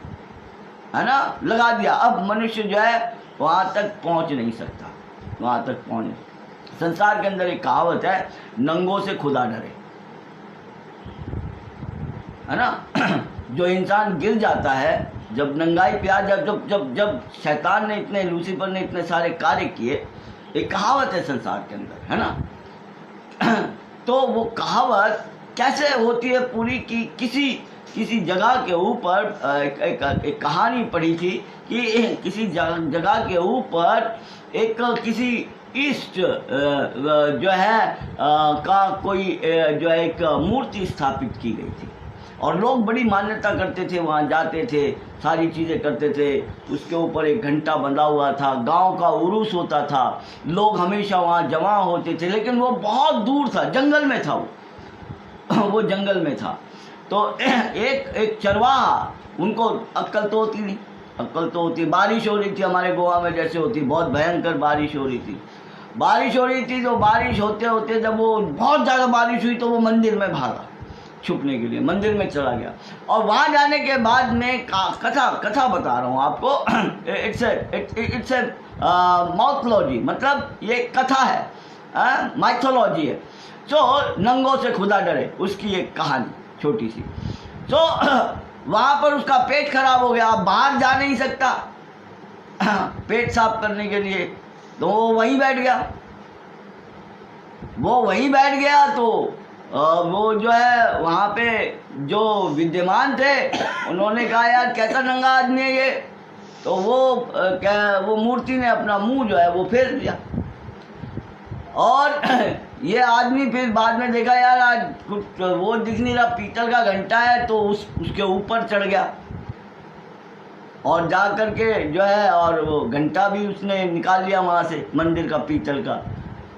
S1: है ना, लगा दिया। अब मनुष्य जो है वहाँ तक पहुँच नहीं सकता, संसार के अंदर एक कहावत है, नंगों से खुदा डरे, है ना। जो इंसान गिर जाता है, जब नंगाई प्यार, जब शैतान ने इतने, लूसीफर ने इतने सारे कार्य किए, एक कहावत है संसार के अंदर, है ना। तो वो कहावत कैसे होती है पूरी की, किसी जगह के ऊपर एक कहानी पढ़ी थी कि किसी जगह के ऊपर एक किसी ईस्ट जो है का कोई जो है एक मूर्ति स्थापित की गई थी, और लोग बड़ी मान्यता करते थे, वहाँ जाते थे, सारी चीज़ें करते थे। उसके ऊपर एक घंटा बंधा हुआ था, गांव का उरूस होता था, लोग हमेशा वहाँ जमा होते थे, लेकिन वो बहुत दूर था, जंगल में था वो जंगल में था। तो एक चरवाहा, उनको अक्ल तो होती, बारिश हो रही थी हमारे गोवा में जैसे होती, बहुत भयंकर बारिश हो रही थी। तो बारिश होते जब वो बहुत ज़्यादा बारिश हुई तो वो मंदिर में भागा छुपने के लिए, मंदिर में चला गया। और वहाँ जाने के बाद में कथा बता रहा हूँ आपको। इट्स ए माइथोलॉजी, मतलब ये कथा है, माइथोलॉजी है। तो नंगों से खुदा डरे, उसकी एक कहानी छोटी सी। तो वहाँ पर उसका पेट खराब हो गया, बाहर जा नहीं सकता पेट साफ करने के लिए, तो वो वहीं बैठ गया। तो वो जो है वहाँ पे जो विद्यमान थे उन्होंने कहा यार कैसा नंगा आदमी है ये, तो वो मूर्ति ने अपना मुंह जो है वो फेर दिया, और ये आदमी फिर बाद में देखा यार आज कुछ वो दिख नहीं रहा, पीतल का घंटा है, तो उसके ऊपर चढ़ गया और जा करके जो है, और वो घंटा भी उसने निकाल लिया वहाँ से मंदिर का, पीतल का।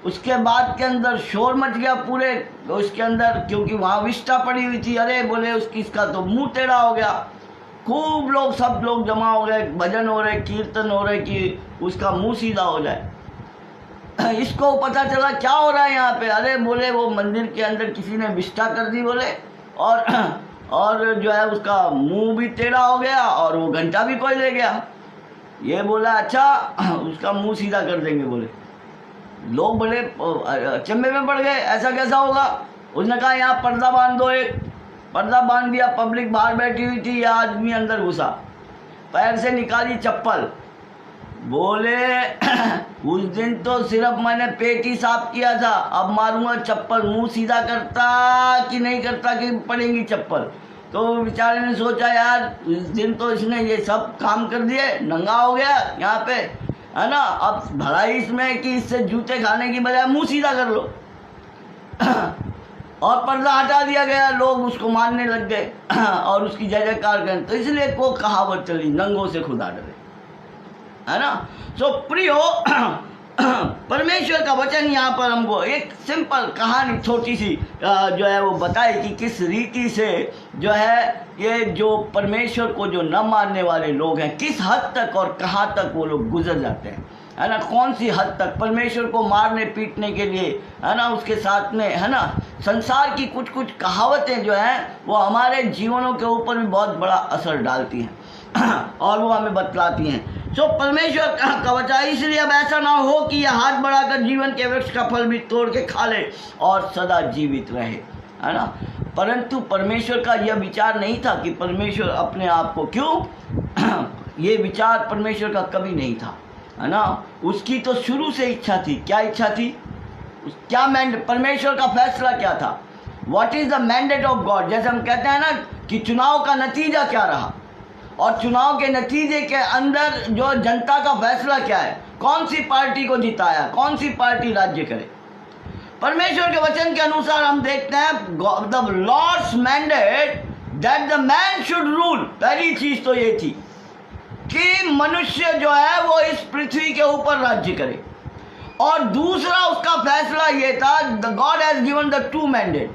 S1: उसके बाद के अंदर शोर मच गया पूरे उसके अंदर, क्योंकि वहाँ विष्ठा पड़ी हुई थी। अरे बोले इसका तो मुंह टेढ़ा हो गया। खूब लोग, सब लोग जमा हो गए, भजन हो रहे, कीर्तन हो रहे कि उसका मुंह सीधा हो जाए। इसको पता चला क्या हो रहा है यहाँ पे। अरे बोले वो मंदिर के अंदर किसी ने विष्ठा कर दी बोले, और जो है उसका मुंह भी टेढ़ा हो गया और वो घंटा भी कोई ले गया। ये बोला अच्छा उसका मुंह सीधा कर देंगे बोले। लोग बड़े अचंभे में पड़ गए, ऐसा कैसा होगा। उसने कहा यहाँ पर्दा बांध दो, एक पर्दा बांध दिया, पब्लिक बाहर बैठी हुई थी, यह आदमी अंदर घुसा, पैर से निकाली चप्पल, बोले उस दिन तो सिर्फ मैंने पेट ही साफ किया था, अब मारूंगा चप्पल, मुंह सीधा करता कि नहीं करता कि पड़ेंगी चप्पल। तो बेचारे ने सोचा यार उस दिन तो इसने ये सब काम कर दिए, नंगा हो गया यहाँ पे, है ना, अब भलाई इसमें कि इससे जूते खाने की बजाय मुंह सीधा कर लो। और पर्दा हटा दिया गया, लोग उसको मानने लग गए और उसकी जय जयकार करें। तो इसलिए को कहावत चली, नंगों से खुदा डरे, है ना। सो प्रियो, परमेश्वर का वचन यहाँ पर हमको एक सिंपल कहानी छोटी सी जो है वो बताए कि किस रीति से जो है ये जो परमेश्वर को जो न मानने वाले लोग हैं, किस हद तक और कहाँ तक वो लोग गुजर जाते हैं, है ना। कौन सी हद तक परमेश्वर को मारने पीटने के लिए, है ना, उसके साथ में, है ना, संसार की कुछ कुछ कहावतें जो हैं वो हमारे जीवनों के ऊपर भी बहुत बड़ा असर डालती हैं और वो हमें बतलाती हैं। सो परमेश्वर का वचन, इसलिए अब ऐसा ना हो कि यह हाथ बढ़ाकर जीवन के वृक्ष का फल भी तोड़ के खा ले और सदा जीवित रहे, है ना। परंतु परमेश्वर का यह विचार नहीं था कि परमेश्वर अपने आप को, क्यों ये विचार परमेश्वर का कभी नहीं था, है ना। उसकी तो शुरू से इच्छा थी। क्या इच्छा थी? क्या मैंडेट, परमेश्वर का फैसला क्या था? What is the mandate of God. जैसे हम कहते हैं ना कि चुनाव का नतीजा क्या रहा, और चुनाव के नतीजे के अंदर जो जनता का फैसला क्या है, कौन सी पार्टी को जिताया, कौन सी पार्टी राज्य करे। परमेश्वर के वचन के अनुसार हम देखते हैं the Lord's mandate that the man should rule. पहली चीज तो ये थी कि मनुष्य जो है वो इस पृथ्वी के ऊपर राज्य करे, और दूसरा उसका फैसला ये था, the God has given the two mandate.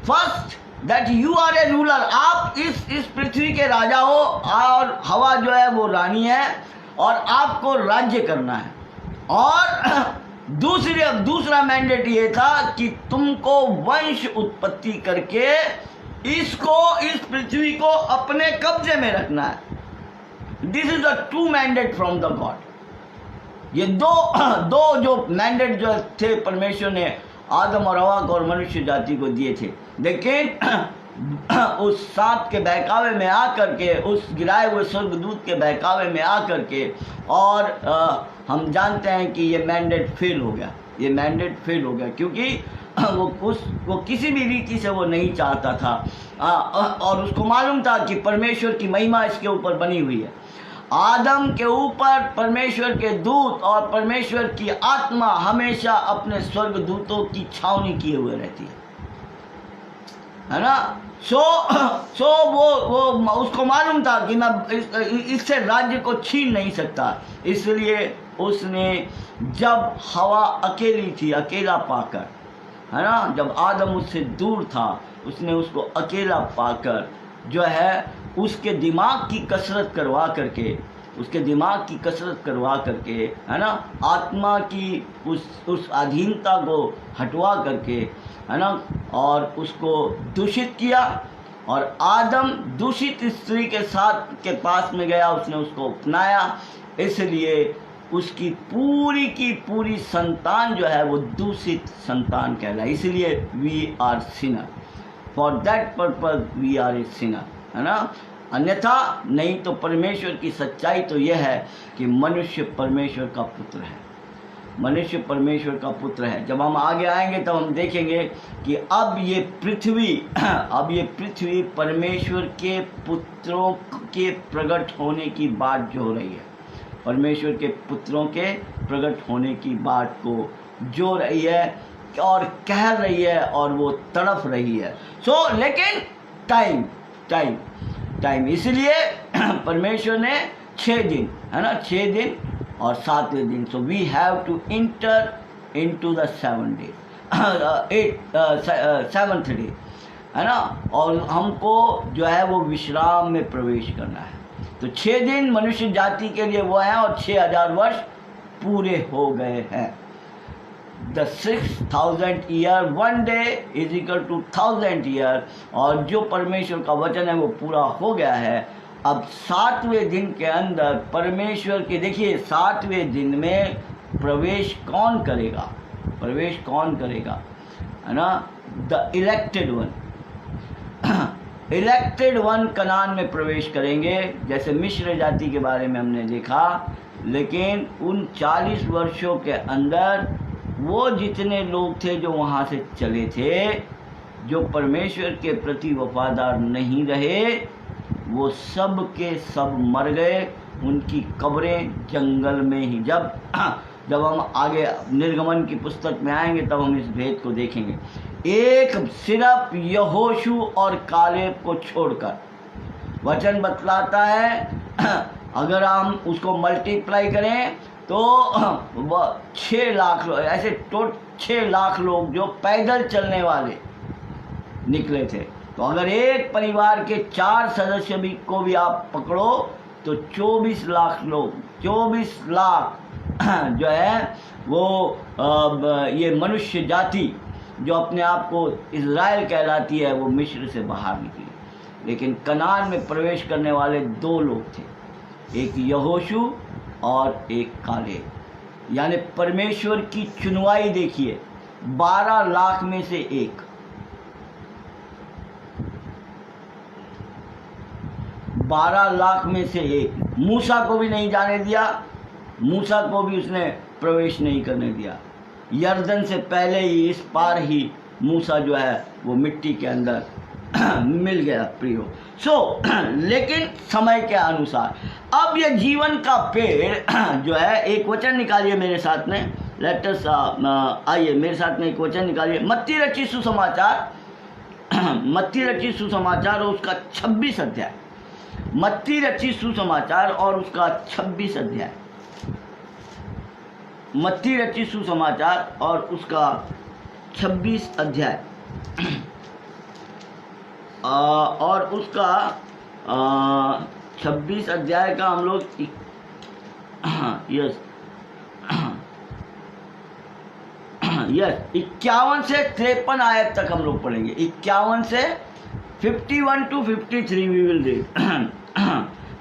S1: First that you are a ruler, आप इस पृथ्वी के राजा हो, और हवा जो है वो रानी है, और आपको राज्य करना है। और दूसरा मैंडेट ये था कि तुमको वंश उत्पत्ति करके इस पृथ्वी को अपने कब्जे में रखना है। This is the two mandate from the God. ये दो जो मैंडेट जो थे परमेश्वर ने आदम और हवा को और मनुष्य जाति को दिए थे। लेकिन उस सांप के बहकावे में आकर के, उस गिराए हुए स्वर्गदूत के बहकावे में आकर के, और हम जानते हैं कि ये मैंडेट फेल हो गया, ये मैंडेट फेल हो गया, क्योंकि वो किसी भी रीति से वो नहीं चाहता था, और उसको मालूम था कि परमेश्वर की महिमा इसके ऊपर बनी हुई है। आदम के ऊपर परमेश्वर के दूत और परमेश्वर की आत्मा हमेशा अपने स्वर्गदूतों की छावनी किए हुए रहती है ना। सो वो उसको मालूम था कि मैं इससे राज्य को छीन नहीं सकता। इसलिए उसने जब हवा अकेली थी, अकेला पाकर, है ना, जब आदम उससे दूर था, उसने उसको अकेला पाकर जो है उसके दिमाग की कसरत करवा करके, है ना, आत्मा की उस अधीनता को हटवा करके, है ना, और उसको दूषित किया। और आदम दूषित स्त्री के पास में गया, उसने उसको अपनाया, इसलिए उसकी पूरी की पूरी संतान जो है वो दूषित संतान कहलाई। इसलिए we are sinner, for that purpose we are a sinner, है ना। अन्यथा नहीं तो परमेश्वर की सच्चाई तो यह है कि मनुष्य परमेश्वर का पुत्र है, मनुष्य परमेश्वर का पुत्र है। जब हम आगे आएंगे तब हम देखेंगे कि अब ये पृथ्वी परमेश्वर के पुत्रों के प्रकट होने की बात जो हो रही है, परमेश्वर के पुत्रों के प्रकट होने की बात को जो रही है और कह रही है, और वो तड़प रही है। लेकिन टाइम इसलिए परमेश्वर ने 6 दिन, है ना, 6 दिन और 7वें दिन, so we have to enter into the 7 day, 7th day, है ना, और हमको जो है वो विश्राम में प्रवेश करना है। तो 6 दिन मनुष्य जाति के लिए वो हैं, और 6000 वर्ष पूरे हो गए हैं। The 6000 year, 1 day is equal to 1000 year, और जो परमेश्वर का वचन है वो पूरा हो गया है। अब 7वें दिन के अंदर परमेश्वर के, देखिए 7वें दिन में प्रवेश कौन करेगा, है ना, द इलेक्टेड वन कनान में प्रवेश करेंगे। जैसे मिस्र जाति के बारे में हमने देखा, लेकिन उन 40 वर्षों के अंदर वो जितने लोग थे जो वहाँ से चले थे, जो परमेश्वर के प्रति वफादार नहीं रहे, वो सब के सब मर गए, उनकी कब्रें जंगल में ही। जब हम आगे निर्गमन की पुस्तक में आएंगे तब हम इस भेद को देखेंगे। एक सिर्फ यहोशू और कालेब को छोड़कर। वचन बतलाता है अगर हम उसको मल्टीप्लाई करें तो 6 लाख लोग, ऐसे 6 लाख लोग जो पैदल चलने वाले निकले थे। तो अगर एक परिवार के 4 सदस्य भी को भी आप पकड़ो तो 24 लाख लोग, 24 लाख जो है वो ये मनुष्य जाति जो अपने आप को इज़राइल कहलाती है वो मिस्र से बाहर निकली। लेकिन कनान में प्रवेश करने वाले 2 लोग थे, एक यहोशू और एक कालेब। यानी परमेश्वर की चुनवाई देखिए, 12 लाख में से एक। 12 लाख में से एक। मूसा को भी नहीं जाने दिया, मूसा को भी उसने प्रवेश नहीं करने दिया। यर्दन से पहले ही इस पार ही मूसा जो है वो मिट्टी के अंदर मिल गया प्रियो। लेकिन समय के अनुसार अब ये जीवन का पेड़ जो है, एक वचन निकालिए मेरे साथ में, लेटस आइए मेरे साथ में एक वचन निकालिए, मत्ती रचित सुसमाचार, मत्ती रचित सुसमाचार और उसका 26 अध्याय। मत्ती रचित सुसमाचार और उसका 26 अध्याय। मत्ती रचित सुसमाचार और उसका 26 अध्याय और उसका 26 अध्याय का हम लोग यस 51 से 53 आयत तक हम लोग पढ़ेंगे। 51 से 51 to 53 वी विल रीड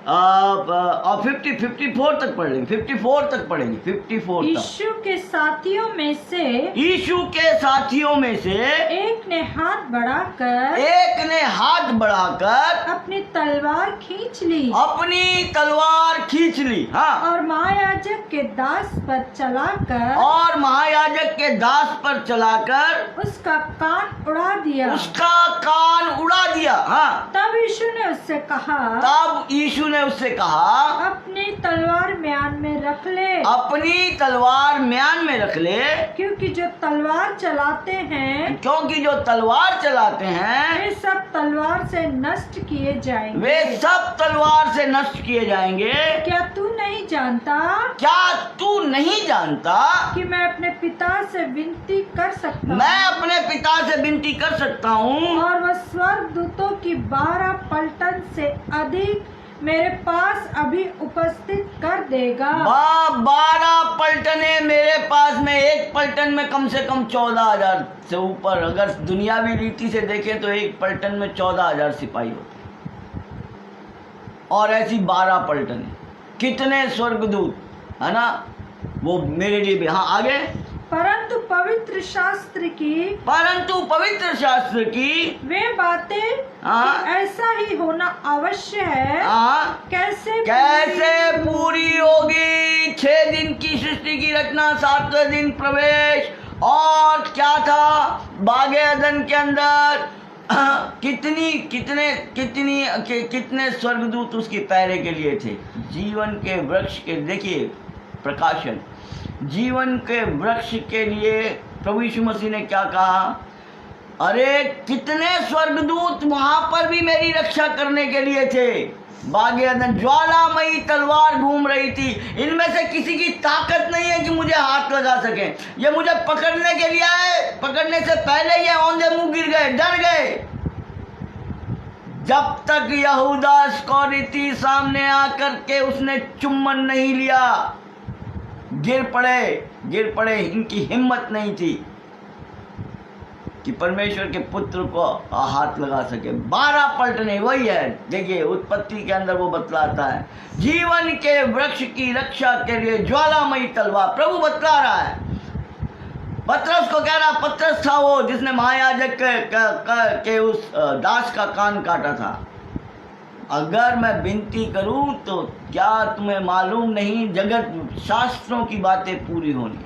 S1: और 54 तक पढ़ लेंगे, 54 तक पढ़ेंगे, 54 तक।
S2: यीशु के साथियों में से एक ने हाथ बढ़ाकर अपनी तलवार खींच ली, हाँ, और महायाजक के दास पर चलाकर उसका कान उड़ा दिया, हाँ। तब यीशु ने उससे कहा अपनी तलवार म्यान में रख ले, क्योंकि जो तलवार चलाते हैं वे सब तलवार से नष्ट किए जाएंगे। क्या तू नहीं जानता कि मैं अपने पिता से विनती कर सकता हूँ और वह स्वर्गदूतों की 12 पलटन से अधिक मेरे पास अभी उपस्थित कर देगा।
S1: 12 पलटने मेरे पास में, एक पलटन में कम से कम 14,000 से ऊपर, अगर दुनियावी रीति से देखें तो एक पलटन में 14,000 सिपाही होते और ऐसी 12 पलटने, कितने स्वर्गदूत, है ना, वो मेरे लिए भी। हाँ, आगे।
S2: परंतु पवित्र शास्त्र की वे बातें ऐसा ही होना आवश्य है, कैसे पूरी होगी। 6 दिन की सृष्टि की रचना, 7वें दिन प्रवेश, और क्या था बागे अदन के अंदर कितने स्वर्गदूत उसके पहरे के लिए थे। जीवन के वृक्ष के, देखिए प्रकाशन, जीवन के वृक्ष के लिए प्रभु यीशु मसीह ने क्या कहा, अरे कितने स्वर्गदूत वहां पर भी मेरी रक्षा करने के लिए थे। बागे अदन ज्वालामयी तलवार घूम रही थी, इनमें से किसी की ताकत नहीं है कि मुझे हाथ लगा सके। ये मुझे पकड़ने के लिए आए, पकड़ने से पहले ये औंधे मुंह गिर गए, डर गए। जब तक यहूदा इस्करियोती सामने आकर के उसने चुम्बन नहीं लिया, गिर पड़े। इनकी हिम्मत नहीं थी कि परमेश्वर के पुत्र को हाथ लगा सके। 12 पलटने, वही है, देखिए उत्पत्ति के अंदर वो बतलाता है, जीवन के वृक्ष की रक्षा के लिए ज्वालामयी तलवार प्रभु बतला रहा है। पतरस को कह रहा, पतरस था वो जिसने महायाजक के उस दास का कान काटा था। अगर मैं विनती करूं तो क्या तुम्हें मालूम नहीं जगत शास्त्रों की बातें पूरी होनी?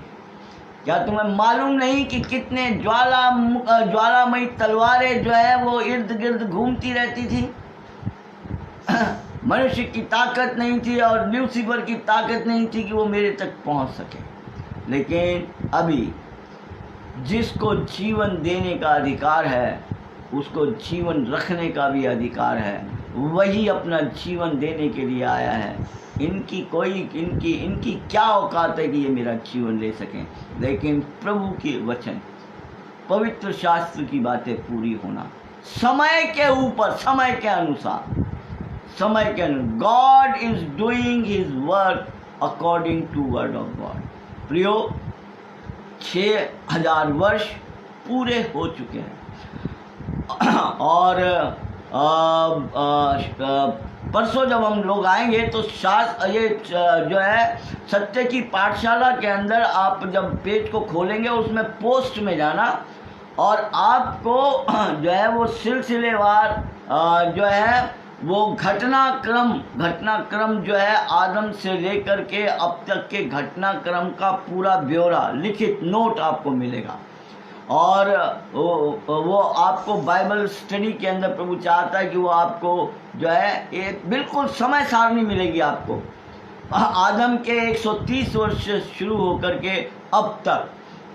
S2: क्या तुम्हें मालूम नहीं कि कितने ज्वालामयी तलवारें जो है वो इर्द गिर्द घूमती रहती थी। मनुष्य की ताकत नहीं थी और ल्यूसीफर की ताकत नहीं थी कि वो मेरे तक पहुंच सके। लेकिन अभी
S1: जिसको जीवन देने का अधिकार है उसको जीवन रखने का भी अधिकार है। वही अपना जीवन देने के लिए आया है। इनकी क्या औकात है कि ये मेरा जीवन ले सकें, लेकिन प्रभु के वचन, पवित्र शास्त्र की बातें पूरी होना, समय के ऊपर, समय के अनुसार God is doing his work according to word of God. प्रियो, 6000 वर्ष पूरे हो चुके हैं और परसों जब हम लोग आएंगे तो ये जो है सत्य की पाठशाला के अंदर आप जब पेज को खोलेंगे उसमें पोस्ट में जाना और आपको जो है वो सिलसिलेवार जो है वो घटनाक्रम जो है आदम से लेकर के अब तक के घटनाक्रम का पूरा ब्यौरा लिखित नोट आपको मिलेगा। और वो आपको बाइबल स्टडी के अंदर प्रभु चाहता है कि वो आपको जो है एक बिल्कुल समय सारणी मिलेगी आपको। आदम के 130 वर्ष से शुरू होकर के अब तक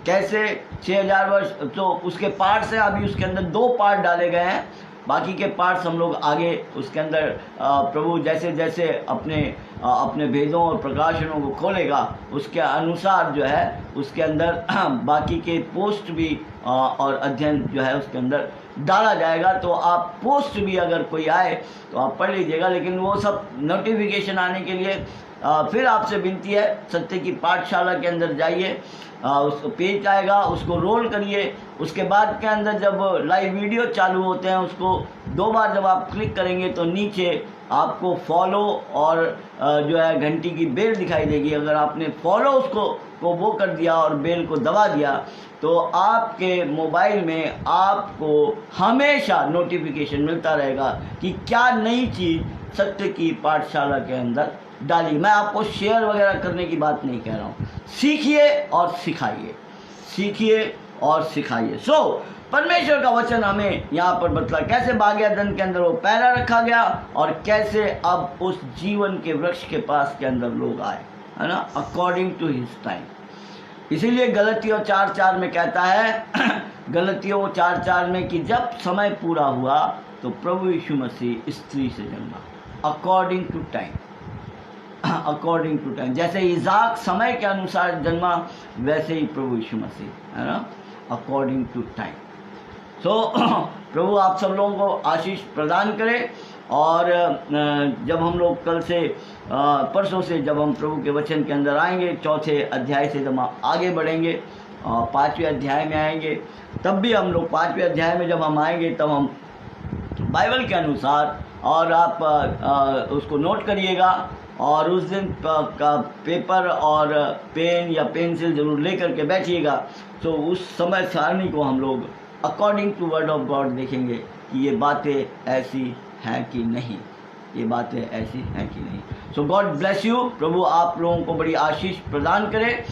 S1: कैसे 6000 वर्ष, तो उसके पार्ट्स हैं। अभी उसके अंदर 2 पार्ट डाले गए हैं, बाकी के पार्ट्स हम लोग आगे उसके अंदर प्रभु जैसे जैसे अपने भेदों और प्रकाशनों को खोलेगा उसके अनुसार जो है उसके अंदर बाकी के पोस्ट भी और अध्ययन जो है उसके अंदर डाला जाएगा। तो आप पोस्ट भी अगर कोई आए तो आप पढ़ लीजिएगा, लेकिन वो सब नोटिफिकेशन आने के लिए फिर आपसे विनती है सत्य की पाठशाला के अंदर जाइए, उस पेज आएगा उसको रोल करिए। उसके बाद के अंदर जब लाइव वीडियो चालू होते हैं उसको 2 बार जब आप क्लिक करेंगे तो नीचे आपको फॉलो और जो है घंटी की बेल दिखाई देगी। अगर आपने फॉलो उसको वो कर दिया और बेल को दबा दिया तो आपके मोबाइल में आपको हमेशा नोटिफिकेशन मिलता रहेगा कि क्या नई चीज़ सत्य की पाठशाला के अंदर डाली। मैं आपको शेयर वगैरह करने की बात नहीं कह रहा हूँ, सीखिए और सिखाइए, सीखिए और सिखाइए। परमेश्वर का वचन हमें यहाँ पर बतला कैसे भाग्यदन के अंदर वो पहला रखा गया और कैसे अब उस जीवन के वृक्ष के पास के अंदर लोग आए, है ना, अकॉर्डिंग टू हिज टाइम। इसीलिए गलतियों 4:4 में कहता है गलतियों 4:4 में कि जब समय पूरा हुआ तो प्रभु यीशु मसीह स्त्री से जन्मा, according to time, according to time. जैसे इज़ाक समय के अनुसार जन्मा वैसे ही प्रभु यीशु मसीह, है ना, अकॉर्डिंग टू टाइम। प्रभु आप सब लोगों को आशीष प्रदान करे। और जब हम लोग कल से परसों से जब हम प्रभु के वचन के अंदर आएंगे, 4थे अध्याय से जब हम आगे बढ़ेंगे 5वें अध्याय में आएंगे, तब भी हम लोग 5वें अध्याय में जब हम आएंगे तब हम बाइबल के अनुसार, और आप उसको नोट करिएगा और उस दिन का पेपर और पेन या पेंसिल जरूर लेकर के बैठिएगा। तो उस समय सारणी को हम लोग according to word of God देखेंगे कि ये बातें ऐसी हैं कि नहीं, ये बातें ऐसी हैं कि नहीं। सो गॉड ब्लेस यू। प्रभु आप लोगों को बड़ी आशीष प्रदान करे।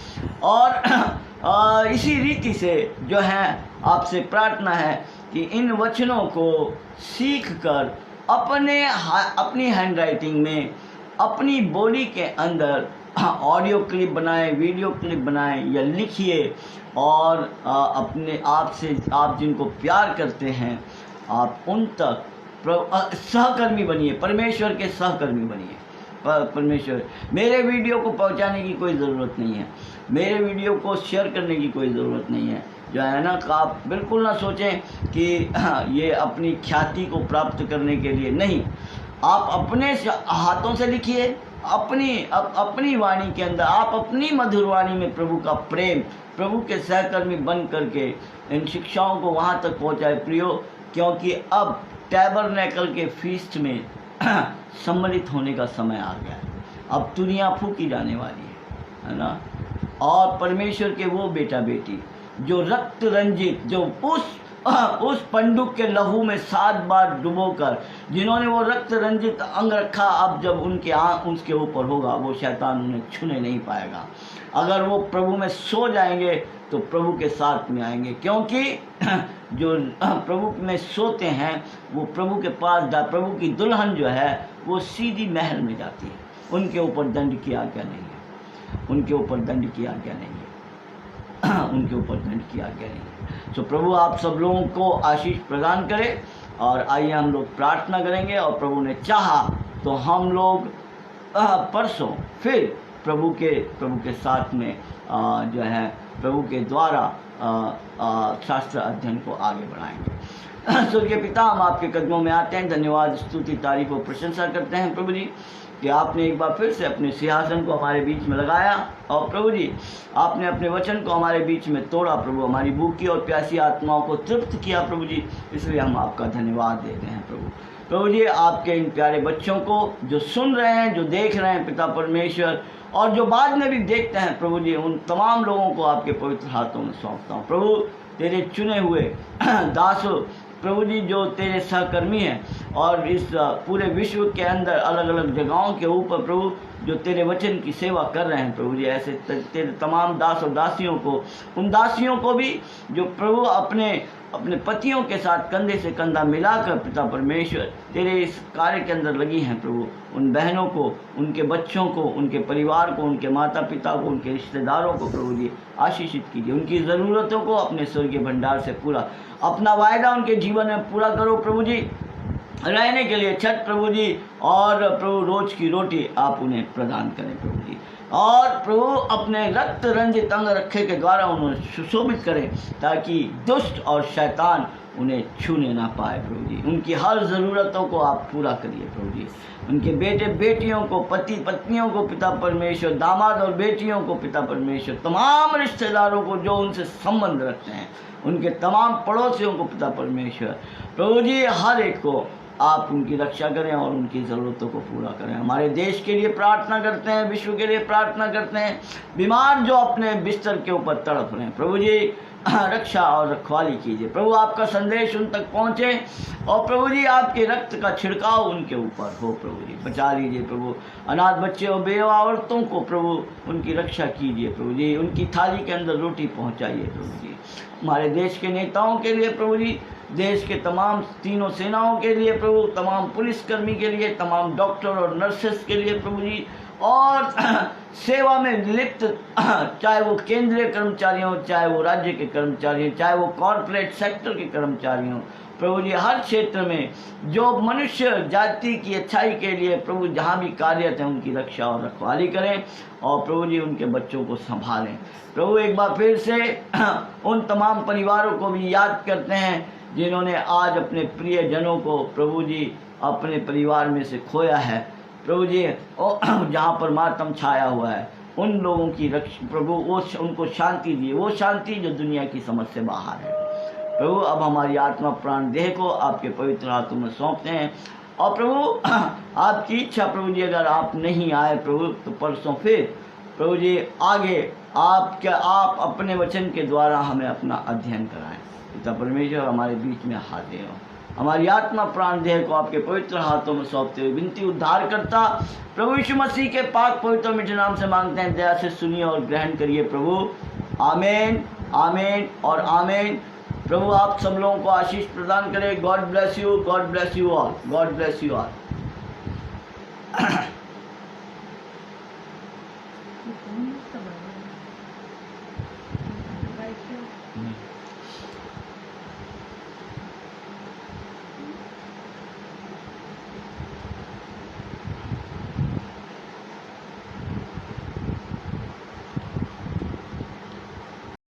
S1: और इसी रीति से जो है आपसे प्रार्थना है कि इन वचनों को सीख कर अपनी हैंड राइटिंग में अपनी बोली के अंदर ऑडियो क्लिप बनाएं, वीडियो क्लिप बनाएं या लिखिए और अपने आप से, आप जिनको प्यार करते हैं आप उन तक सहकर्मी बनिए, परमेश्वर के सहकर्मी बनिए। परमेश्वर, मेरे वीडियो को पहुंचाने की कोई ज़रूरत नहीं है, मेरे वीडियो को शेयर करने की कोई ज़रूरत नहीं है, जो है ना। आप बिल्कुल ना सोचें कि ये अपनी ख्याति को प्राप्त करने के लिए नहीं। आप अपने हाथों से लिखिए, अपनी वाणी के अंदर आप अपनी मधुर वाणी में प्रभु का प्रेम, प्रभु के सहकर्मी बन करके इन शिक्षाओं को वहाँ तक पहुँचाए प्रियो, क्योंकि अब टैबरनेकल के फीस्ट में सम्मिलित होने का समय आ गया है। अब दुनिया फूकी जाने वाली है ना। और परमेश्वर के वो बेटा बेटी जो रक्त रंजित, जो उस पंडुक के लहू में 7 बार डुबोकर जिन्होंने वो रक्त रंजित अंग रखा, अब जब उसके ऊपर होगा वो शैतान उन्हें छूने नहीं पाएगा। अगर वो प्रभु में सो जाएंगे तो प्रभु के साथ में आएंगे, क्योंकि जो प्रभु में सोते हैं वो प्रभु के पास प्रभु की दुल्हन जो है वो सीधी महल में जाती है। उनके ऊपर दंड की आज्ञा नहीं है, उनके ऊपर दंड की आज्ञा नहीं है। उनके ऊपर दंड की आज्ञा नहीं है। सो प्रभु आप सब लोगों को आशीष प्रदान करें। और आइए हम लोग प्रार्थना करेंगे, और प्रभु ने चाहा तो हम लोग परसों फिर प्रभु के साथ में जो है प्रभु के द्वारा शास्त्र अध्ययन को आगे बढ़ाएंगे। स्वर्गीय पिता, हम आपके कदमों में आते हैं, धन्यवाद, स्तुति, तारीफ और प्रशंसा करते हैं प्रभु जी कि आपने एक बार फिर से अपने सिंहासन को हमारे बीच में लगाया, और प्रभु जी आपने अपने वचन को हमारे बीच में तोड़ा प्रभु, हमारी भूखी और प्यासी आत्माओं को तृप्त किया प्रभु जी, इसलिए हम आपका धन्यवाद देते हैं प्रभु जी आपके इन प्यारे बच्चों को जो सुन रहे हैं, जो देख रहे हैं पिता परमेश्वर, और जो बाद में भी देखते हैं प्रभु जी, उन तमाम लोगों को आपके पवित्र हाथों में सौंपता हूँ प्रभु। तेरे चुने हुए दास प्रभु जी जो तेरे सहकर्मी हैं, और इस पूरे विश्व के अंदर अलग अलग जगहों के ऊपर प्रभु जो तेरे वचन की सेवा कर रहे हैं प्रभु जी, ऐसे तेरे तमाम दास और दासियों को, उन दासियों को भी जो प्रभु अपने पतियों के साथ कंधे से कंधा मिलाकर पिता परमेश्वर तेरे इस कार्य के अंदर लगी हैं प्रभु, उन बहनों को, उनके बच्चों को, उनके परिवार को, उनके माता पिता को, उनके रिश्तेदारों को प्रभु जी आशीषित कीजिए। उनकी ज़रूरतों को अपने स्वर्गीय भंडार से पूरा, अपना वायदा उनके जीवन में पूरा करो प्रभु जी। रहने के लिए छत प्रभु जी, और प्रभु रोज की रोटी आप उन्हें प्रदान करें प्रभु जी, और प्रभु अपने रक्त रंजित अंग रखे के द्वारा उन्हें सुशोभित करें, ताकि दुष्ट और शैतान उन्हें छूने ना पाए प्रभु जी। उनकी हर ज़रूरतों को आप पूरा करिए प्रभु जी। उनके बेटे बेटियों को, पति पत्नियों को पिता परमेश्वर, दामाद और बेटियों को पिता परमेश्वर, तमाम रिश्तेदारों को जो उनसे संबंध रखते हैं, उनके तमाम पड़ोसियों को पिता परमेश्वर प्रभु जी, हर एक को आप उनकी रक्षा करें और उनकी ज़रूरतों को पूरा करें। हमारे देश के लिए प्रार्थना करते हैं, विश्व के लिए प्रार्थना करते हैं, बीमार जो अपने बिस्तर के ऊपर तड़प रहे हैं प्रभु जी, रक्षा और रखवाली कीजिए प्रभु। आपका संदेश उन तक पहुँचे, और प्रभु जी आपके रक्त का छिड़काव उनके ऊपर हो प्रभु जी। बचा लीजिए प्रभु अनाथ बच्चे और बेवा औरतों को प्रभु, उनकी रक्षा कीजिए प्रभु जी। उनकी थाली के अंदर रोटी पहुँचाइए प्रभु जी। हमारे देश के नेताओं के लिए प्रभु जी, देश के तमाम तीनों सेनाओं के लिए प्रभु, तमाम पुलिसकर्मी के लिए, तमाम डॉक्टर और नर्सेस के लिए प्रभु जी, और सेवा में लिप्त चाहे वो केंद्रीय कर्मचारी हों, चाहे वो राज्य के कर्मचारी हों, चाहे वो कॉरपोरेट सेक्टर के कर्मचारी हों प्रभु जी, हर क्षेत्र में जो मनुष्य जाति की अच्छाई के लिए प्रभु जहाँ भी कार्यरत हैं, उनकी रक्षा और रखवाली करें, और प्रभु जी उनके बच्चों को संभालें प्रभु। एक बार फिर से उन तमाम परिवारों को भी याद करते हैं जिन्होंने आज अपने प्रियजनों को प्रभु जी अपने परिवार में से खोया है प्रभु जी, जहाँ पर मातम छाया हुआ है, उन लोगों की रक्षा प्रभु, वो उनको शांति दिए, वो शांति जो दुनिया की समझ से बाहर है प्रभु। अब हमारी आत्मा प्राण देह को आपके पवित्र हाथों में सौंपते हैं, और प्रभु आपकी इच्छा प्रभु जी अगर आप नहीं आए प्रभु, तो परसों फिर प्रभु जी आगे आप अपने वचन के द्वारा हमें अपना अध्ययन कराएं पिता परमेश्वर। हमारे बीच में हाजिर हो, हमारी आत्मा प्राण देह को आपके पवित्र हाथों में सौंपते हुए विनती उद्धार करता प्रभु यीशु मसीह के पाक पवित्र मीठे नाम से मांगते हैं, दया से सुनिए और ग्रहण करिए प्रभु। आमीन, आमीन और आमीन। प्रभु आप सब लोगों को आशीष प्रदान करें। God bless you, God bless you all, God bless you all.